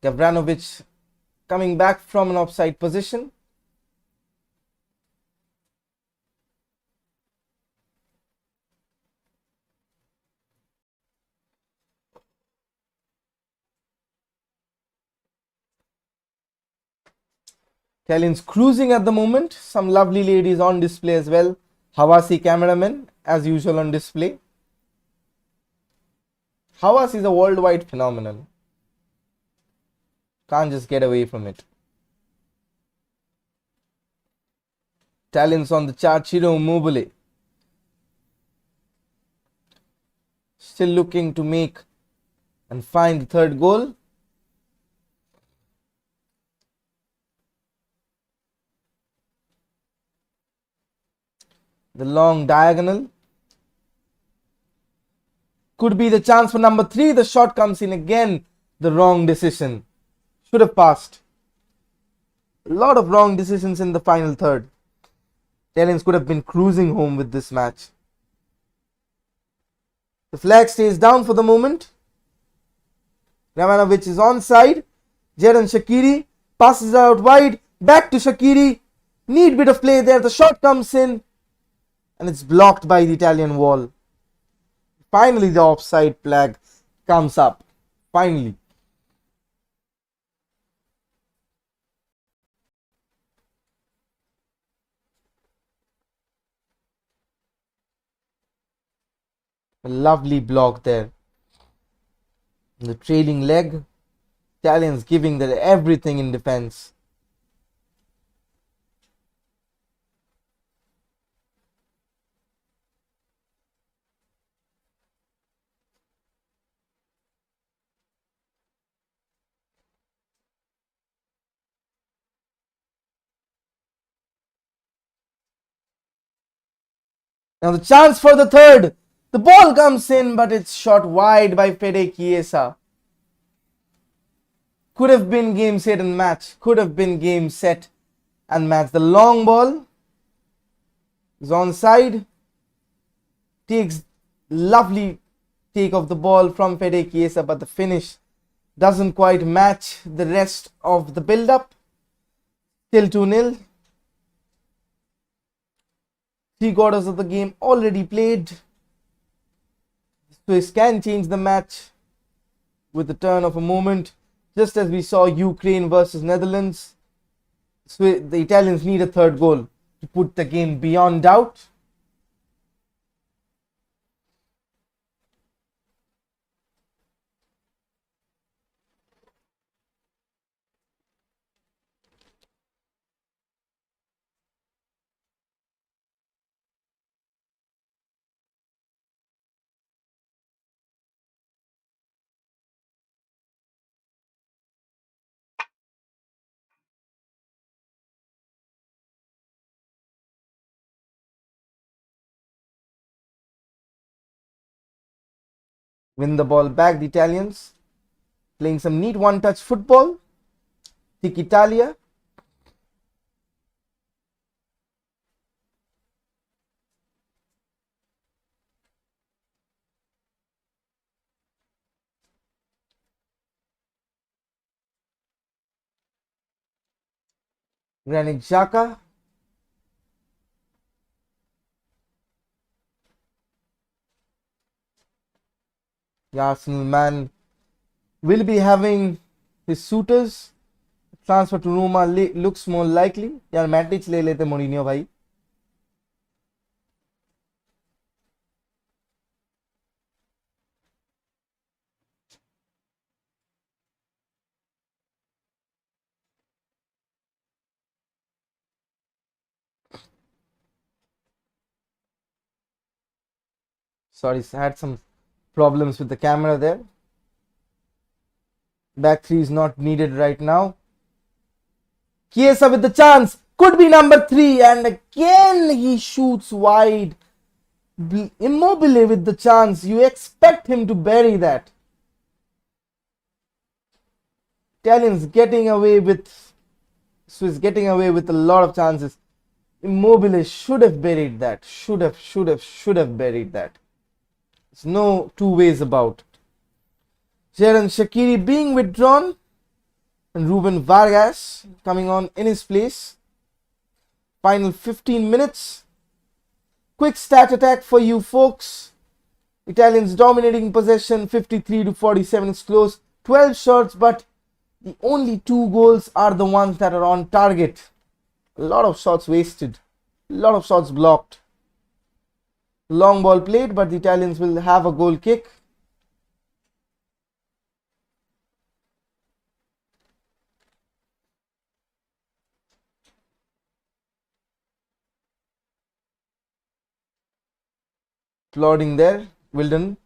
Gavranovic coming back from an offside position. Italians cruising at the moment. Some lovely ladies on display as well. Hawasi cameraman as usual on display. Hawas is a worldwide phenomenon. Can't just get away from it. Italians on the chart. Ciro Immobile still looking to make and find the third goal. The long diagonal could be the chance for number 3. The shot comes in again. The wrong decision. Should have passed. A lot of wrong decisions in the final third. Italians could have been cruising home with this match. The flag stays down for the moment. Ramanovic is onside. Jadon Shaqiri passes out wide. Back to Shaqiri. Neat bit of play there. The shot comes in. And it's blocked by the Italian wall. Finally, the offside flag comes up. Finally. A lovely block there. The trailing leg. Italians giving their everything in defense. Now the chance for the third. The ball comes in, but it's shot wide by Fede Chiesa. Could have been game, set and match. Could have been game, set and match. The long ball is onside. Takes lovely take of the ball from Fede Chiesa, but the finish doesn't quite match the rest of the build-up. Still 2-0. 3/4 of the game already played. Swiss can change the match with the turn of a moment. Just as we saw Ukraine versus Netherlands. The Italians need a third goal to put the game beyond doubt. Win the ball back, the Italians. Playing some neat one-touch football. Tiki Italia. Granit Xhaka. The Arsenal man will be having his suitors. Transfer to Roma looks more likely. यार मैटिच ले लेते Mourinho भाई. Sorry, I had some problems with the camera there. Back three is not needed right now. Chiesa with the chance. Could be number 3. And again he shoots wide. Immobile with the chance. You expect him to bury that. Italians getting away with... Swiss getting away with a lot of chances. Immobile should have buried that. Should have buried that. There's no two ways about it. Jadon Shaqiri being withdrawn. And Ruben Vargas coming on in his place. Final 15 minutes. Quick stat attack for you folks. Italians dominating possession 53-47. It's close. 12 shots, but the only 2 goals are the ones that are on target. A lot of shots wasted. A lot of shots blocked. Long ball played, but the Italians will have a goal kick. Applauding there, Wilden.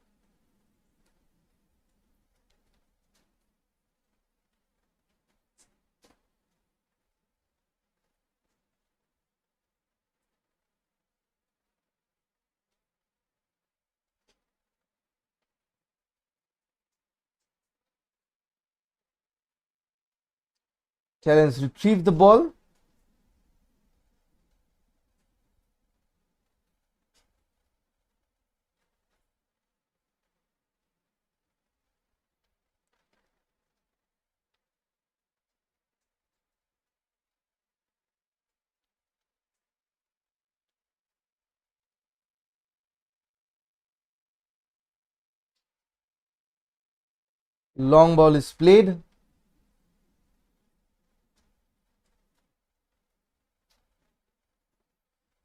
Italians retrieve the ball. Long ball is played.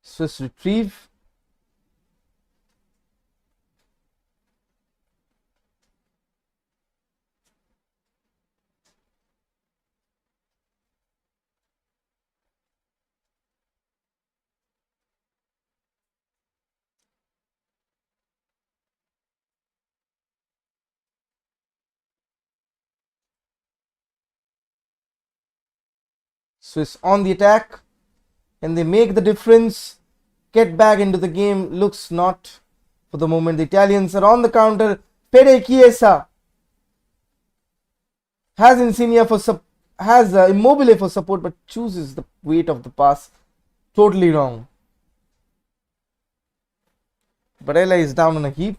Swiss retrieve. Swiss on the attack. Can they make the difference? Get back into the game. Looks not for the moment. The Italians are on the counter. Fede Chiesa has Insigne for has Immobile for support, but chooses the weight of the pass. Totally wrong. Barella is down on a heap.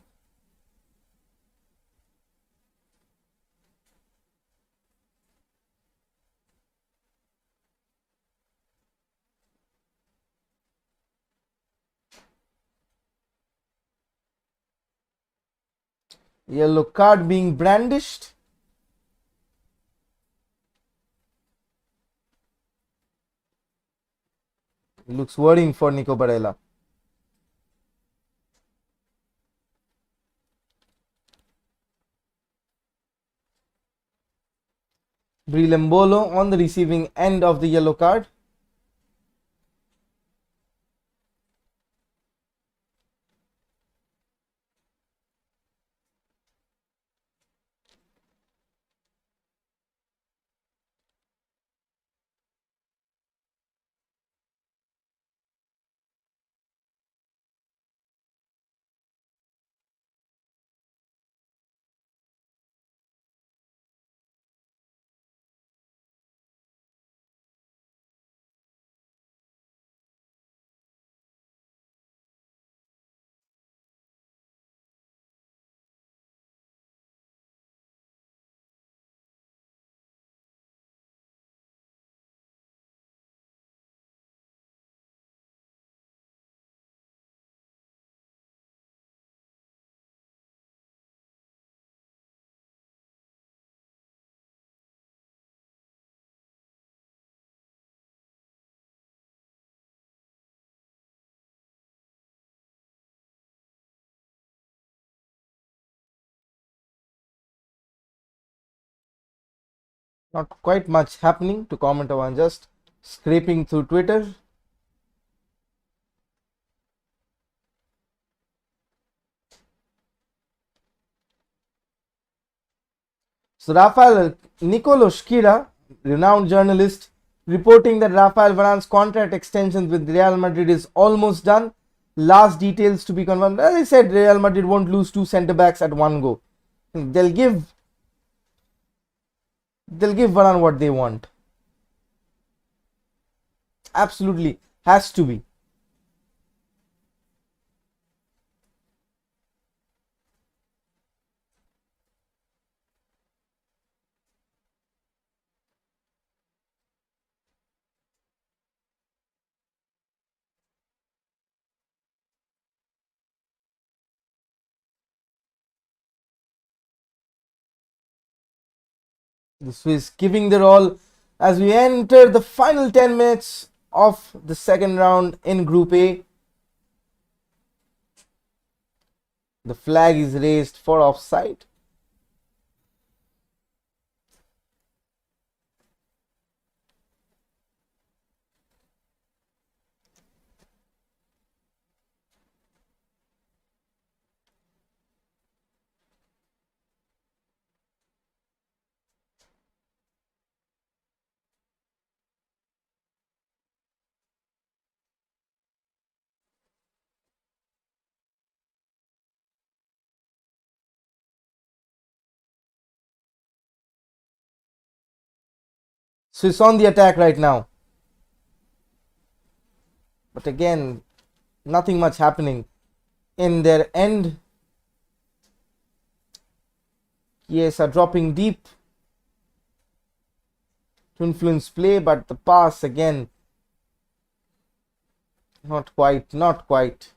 Yellow card being brandished. Looks worrying for Nico Barella. Brilembolo on the receiving end of the yellow card. Not quite much happening to comment on, just scraping through Twitter. So Rafael Nicolo Schira, renowned journalist, reporting that Rafael Varane's contract extension with Real Madrid is almost done. Last details to be confirmed. As I said, Real Madrid won't lose two centre backs at one go. They'll give Varane what they want. Absolutely has to be. The Swiss giving their all as we enter the final 10 minutes of the second round in Group A. The flag is raised for offside. Swiss on the attack right now. But again, nothing much happening in their end. Yes, are dropping deep to influence play, but the pass again, not quite.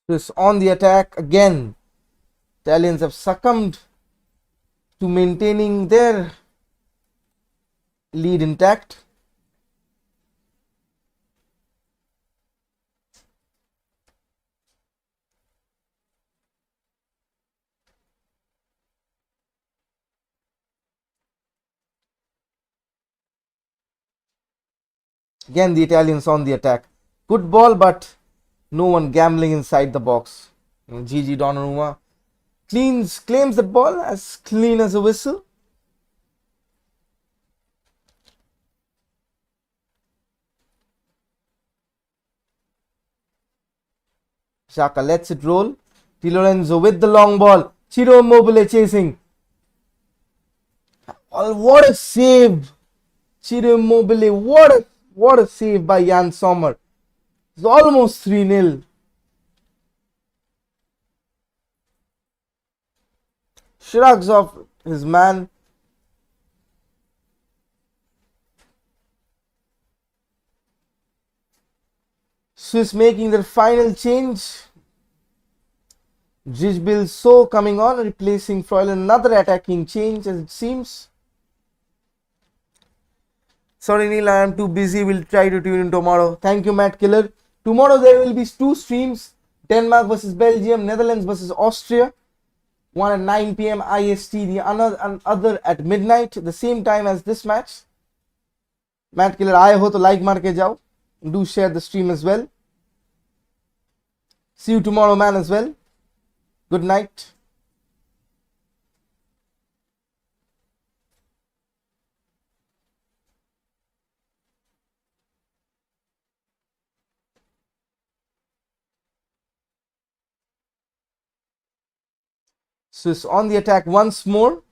Swiss on the attack again. Italians have succumbed to maintaining their lead intact. Again, the Italians on the attack. Good ball, but no one gambling inside the box. Gigi Donnarumma claims the ball as clean as a whistle. Xhaka lets it roll. Di Lorenzo with the long ball. Ciro Immobile chasing. Oh, what a save! Ciro Immobile, what a save by Jan Sommer. It's almost 3-0. Shrugs off his man. Swiss making their final change. Jijbil So coming on, replacing Froylan. Another attacking change as it seems. Sorry Neil, I am too busy. We'll try to tune in tomorrow. Thank you, Matt Killer. Tomorrow there will be two streams. Denmark versus Belgium, Netherlands versus Austria. One at 9 p.m. IST, the other at midnight, the same time as this match. Matt Killer, आए हो तो like मार के जाओ. Do share the stream as well. See you tomorrow, man, as well. Good night. Swiss on the attack once more.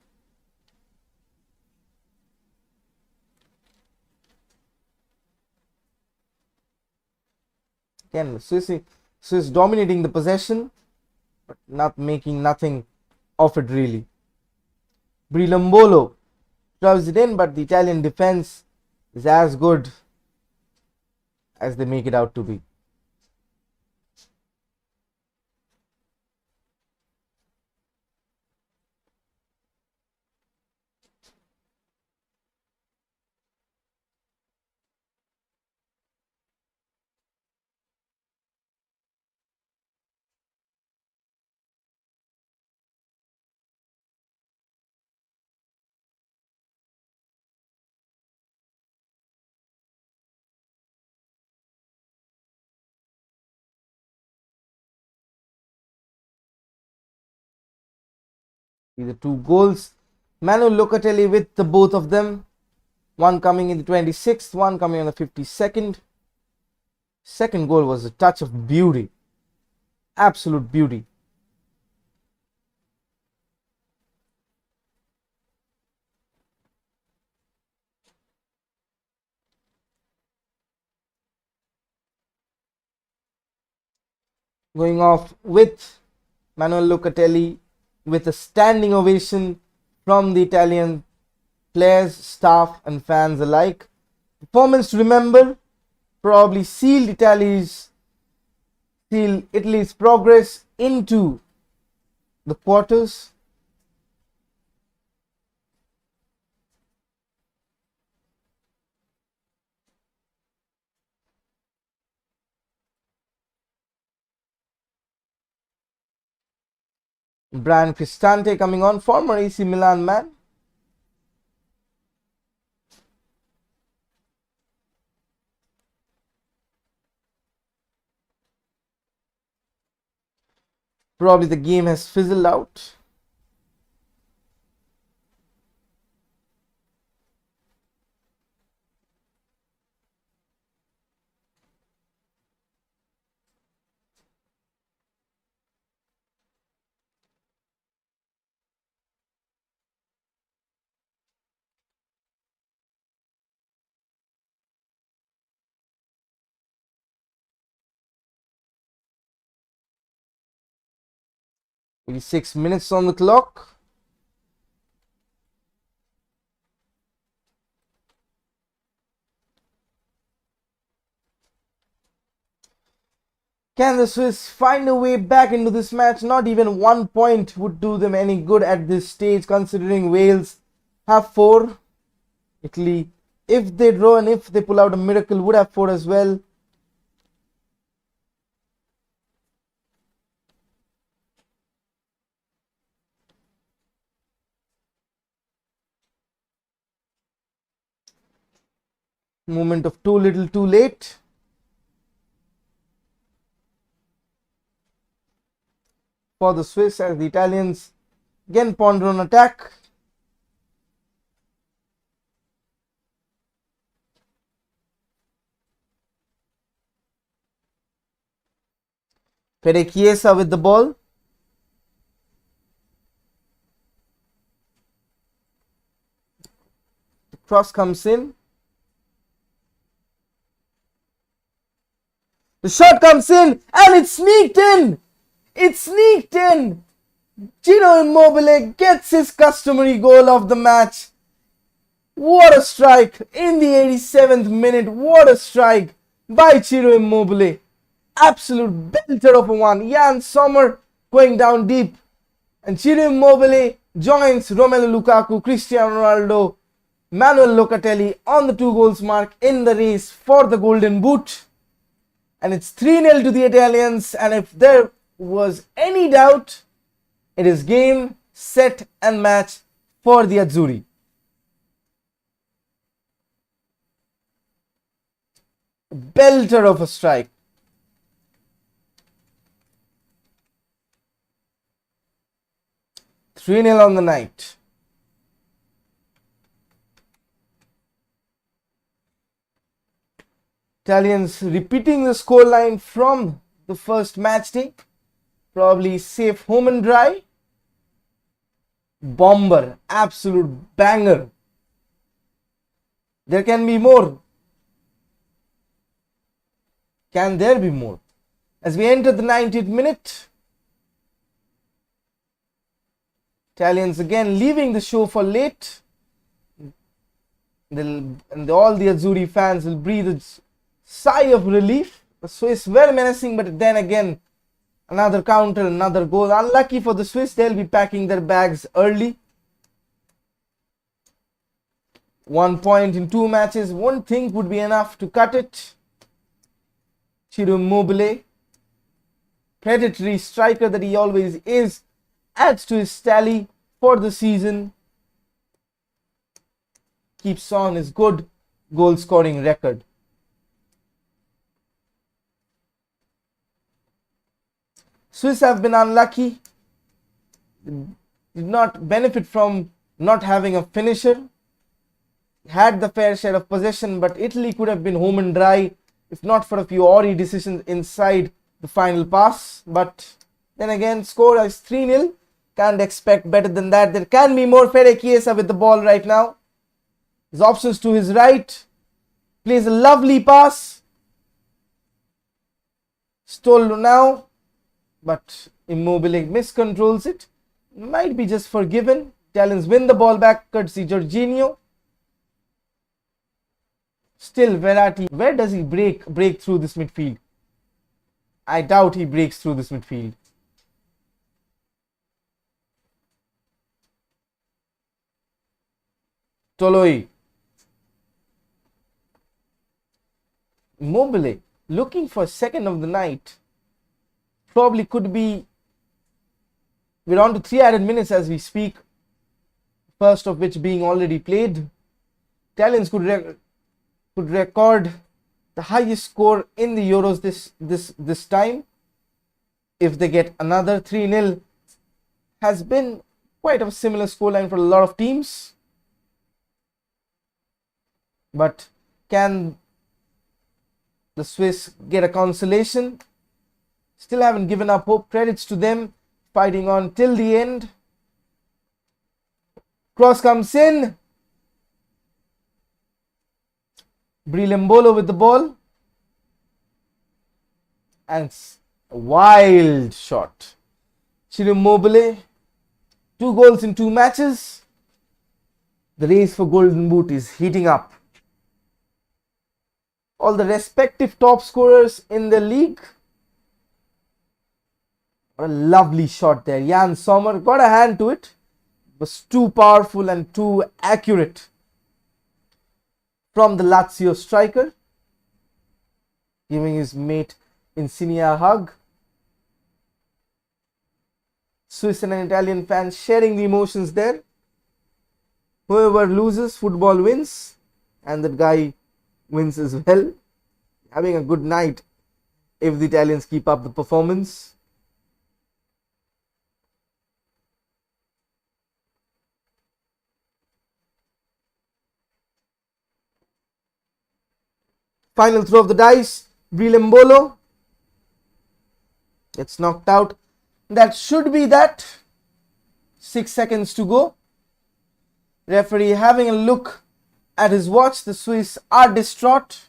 Again, Swiss dominating the possession, but not making nothing of it really. Brilombolo drives it in, but the Italian defense is as good as they make it out to be. The two goals. Manu Locatelli with the both of them. One coming in the 26th, one coming on the 52nd. Second goal was a touch of beauty. Absolute beauty. Going off with Manuel Locatelli with a standing ovation from the Italian players, staff and fans alike. Performance to remember, probably sealed Italy's progress into the quarters. Brian Cristante coming on, former AC Milan man. Probably the game has fizzled out. Maybe 6 minutes on the clock. Can the Swiss find a way back into this match? Not even 1 point would do them any good at this stage, considering Wales have 4. Italy, if they draw and if they pull out a miracle, would have 4 as well. Moment of too little too late. For the Swiss, as the Italians again ponder on attack. Chiesa with the ball. The cross comes in. The shot comes in and it's sneaked in. It's sneaked in. Ciro Immobile gets his customary goal of the match. What a strike in the 87th minute. What a strike by Ciro Immobile. Absolute belter of a one. Jan Sommer going down deep. And Ciro Immobile joins Romelu Lukaku, Cristiano Ronaldo, Manuel Locatelli on the 2 goals mark in the race for the Golden Boot. And it's 3-0 to the Italians. And if there was any doubt, it is game, set and match for the Azzurri. Belter of a strike. Three-0 on the night. Italians repeating the scoreline from the first match day. Probably safe home and dry. Bomber, absolute banger. There can be more. Can there be more? As we enter the 90th minute, Italians again leaving the show for late. All the Azzurri fans will breathe a sigh of relief. The Swiss were menacing, but then again, another counter, another goal. Unlucky for the Swiss, they'll be packing their bags early. 1 point in 2 matches, won't think would be enough to cut it. Ciro Immobile, predatory striker that he always is, adds to his tally for the season. Keeps on his good goal scoring record. Swiss have been unlucky, did not benefit from not having a finisher, had the fair share of possession, but Italy could have been home and dry if not for a few Ori decisions inside the final pass. But then again, score is 3-0, can't expect better than that. There can be more. Chiesa with the ball right now, his options to his right, plays a lovely pass, stole now, but Immobile miscontrols it. Might be just forgiven. Italians win the ball back courtesy Jorginho. Still Verratti, where does he break through this midfield? I doubt he breaks through this midfield. Toloi. Immobile looking for second of the night. Probably could be. We're on to 3 added minutes as we speak. First of which being already played. Italians could record the highest score in the Euros this time. If they get another 3-0, has been quite a similar scoreline for a lot of teams. But can the Swiss get a consolation? Still haven't given up hope. Credits to them, fighting on till the end. Cross comes in. Brillembolo with the ball. And a wild shot. Ciro Immobile, 2 goals in 2 matches. The race for Golden Boot is heating up. All the respective top scorers in the league What a lovely shot there. Jan Sommer got a hand to it. It was too powerful and too accurate from the Lazio striker, giving his mate Insigne a hug. Swiss and Italian fans sharing the emotions there. Whoever loses, football wins, and that guy wins as well. Having a good night if the Italians keep up the performance. Final throw of the dice. Brillembolo gets knocked out. That should be that. 6 seconds to go. Referee having a look at his watch. The Swiss are distraught.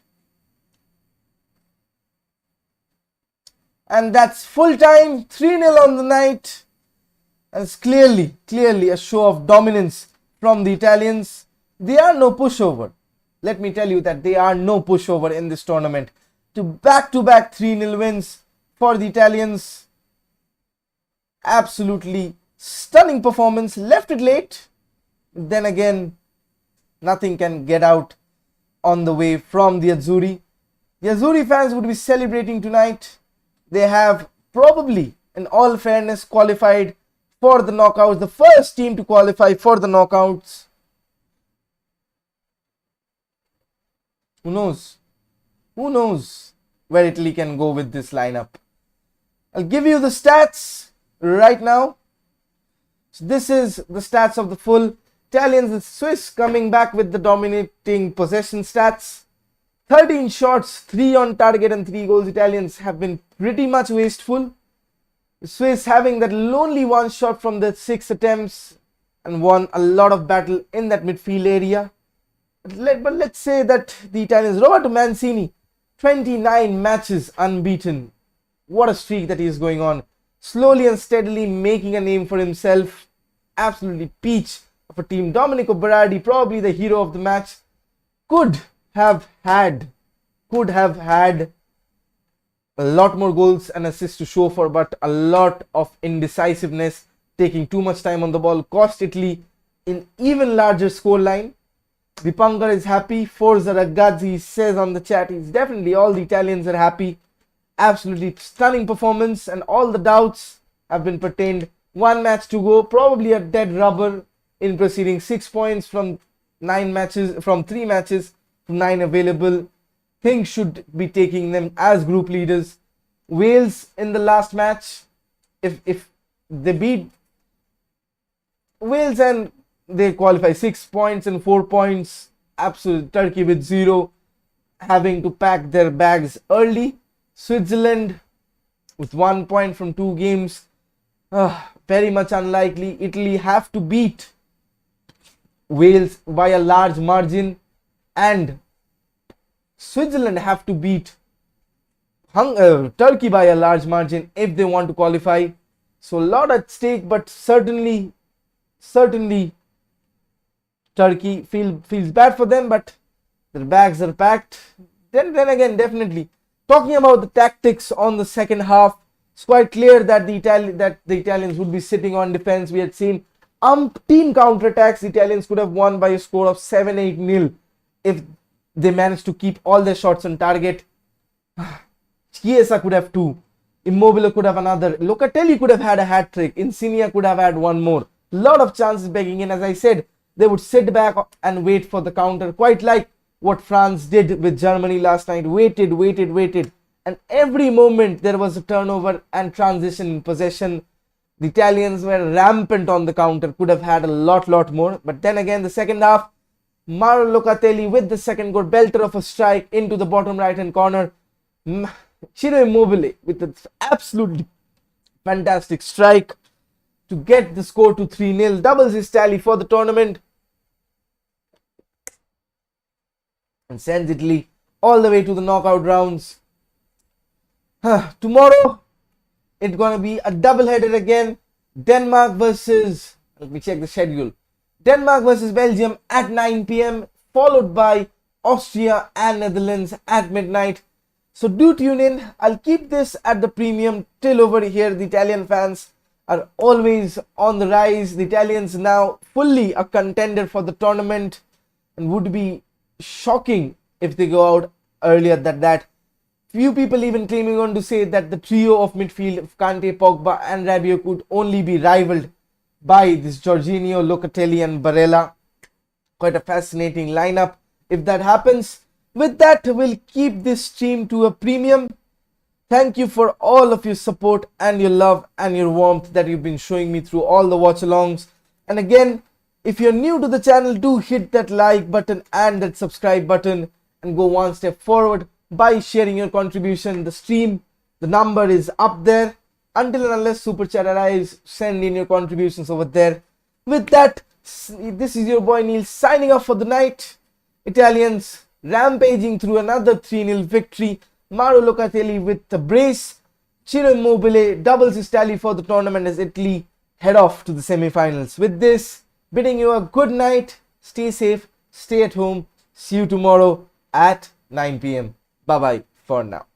And that's full time. 3-0 on the night. And it's clearly a show of dominance from the Italians. They are no pushover. Let me tell you that they are no pushover in this tournament. To back-to-back 3-0 wins for the Italians. Absolutely stunning performance. Left it late. Then again, nothing can get out on the way from the Azzurri. The Azzurri fans would be celebrating tonight. They have probably, in all fairness, qualified for the knockouts. The first team to qualify for the knockouts. Who knows? Who knows where Italy can go with this lineup? I'll give you the stats right now. So this is the stats of the full Italians. The Swiss coming back with the dominating possession stats. 13 shots, 3 on target and 3 goals. Italians have been pretty much wasteful. The Swiss having that lonely one shot from the 6 attempts and won a lot of battle in that midfield area. But let's say that the Italians, Roberto Mancini, 29 matches unbeaten. What a streak that he is going on. Slowly and steadily making a name for himself. Absolutely peach of a team. Domenico Berardi, probably the hero of the match, could have had a lot more goals and assists to show for, but a lot of indecisiveness, taking too much time on the ball, cost Italy in even larger scoreline. Dipankar is happy. Forza Ragazzi says on the chat, he's definitely, all the Italians are happy. Absolutely stunning performance, and all the doubts have been pertained. 1 match to go, probably a dead rubber in proceeding. 6 points from 9 matches, from 3 matches, from 9 available. Things should be taking them as group leaders. Wales in the last match, if they beat Wales and they qualify, 6 points and 4 points. Absolute Turkey with 0, having to pack their bags early. Switzerland with 1 point from 2 games. Very much unlikely. Italy have to beat Wales by a large margin, and Switzerland have to beat Turkey by a large margin if they want to qualify. So a lot at stake, but certainly Turkey feels bad for them, but their bags are packed. Then again, definitely talking about the tactics on the second half, it's quite clear that the Italians would be sitting on defense. We had seen umpteen counterattacks. The Italians could have won by a score of 7-8-0 if they managed to keep all their shots on target. Chiesa could have 2. Immobile could have another. Locatelli could have had a hat-trick. Insigne could have had 1 more. Lot of chances begging in. As I said, they would sit back and wait for the counter, quite like what France did with Germany last night. Waited. And every moment there was a turnover and transition in possession. The Italians were rampant on the counter, could have had a lot more. But then again, the second half, Mauro Locatelli with the second goal, belter of a strike into the bottom right hand corner. Ciro Immobile with an absolutely fantastic strike to get the score to 3-0, doubles his tally for the tournament and sends Italy all the way to the knockout rounds. Tomorrow it's gonna be a double header again. Denmark versus, let me check the schedule, Denmark versus Belgium at 9 p.m, followed by Austria and Netherlands at midnight. So do tune in. I'll keep this at the premium till over here. The Italian fans are always on the rise. The Italians now fully a contender for the tournament, and would be shocking if they go out earlier than that. Few people even claiming on to say that the trio of midfield of Kante, Pogba and Rabiot could only be rivaled by this Jorginho, Locatelli and Barella. Quite a fascinating lineup if that happens. With that, we'll keep this stream to a premium. Thank you for all of your support and your love and your warmth that you've been showing me through all the watch-alongs. And again, if you're new to the channel, do hit that like button and that subscribe button and go one step forward by sharing your contribution. The stream, the number is up there. Until and unless super chat arrives, send in your contributions over there. With that, this is your boy Neil signing off for the night. Italians rampaging through another 3-0 victory. Mauro Locatelli with the brace. Ciro Immobile doubles his tally for the tournament as Italy head off to the semi-finals. With this, bidding you a good night. Stay safe, stay at home. See you tomorrow at 9 p.m. Bye bye for now.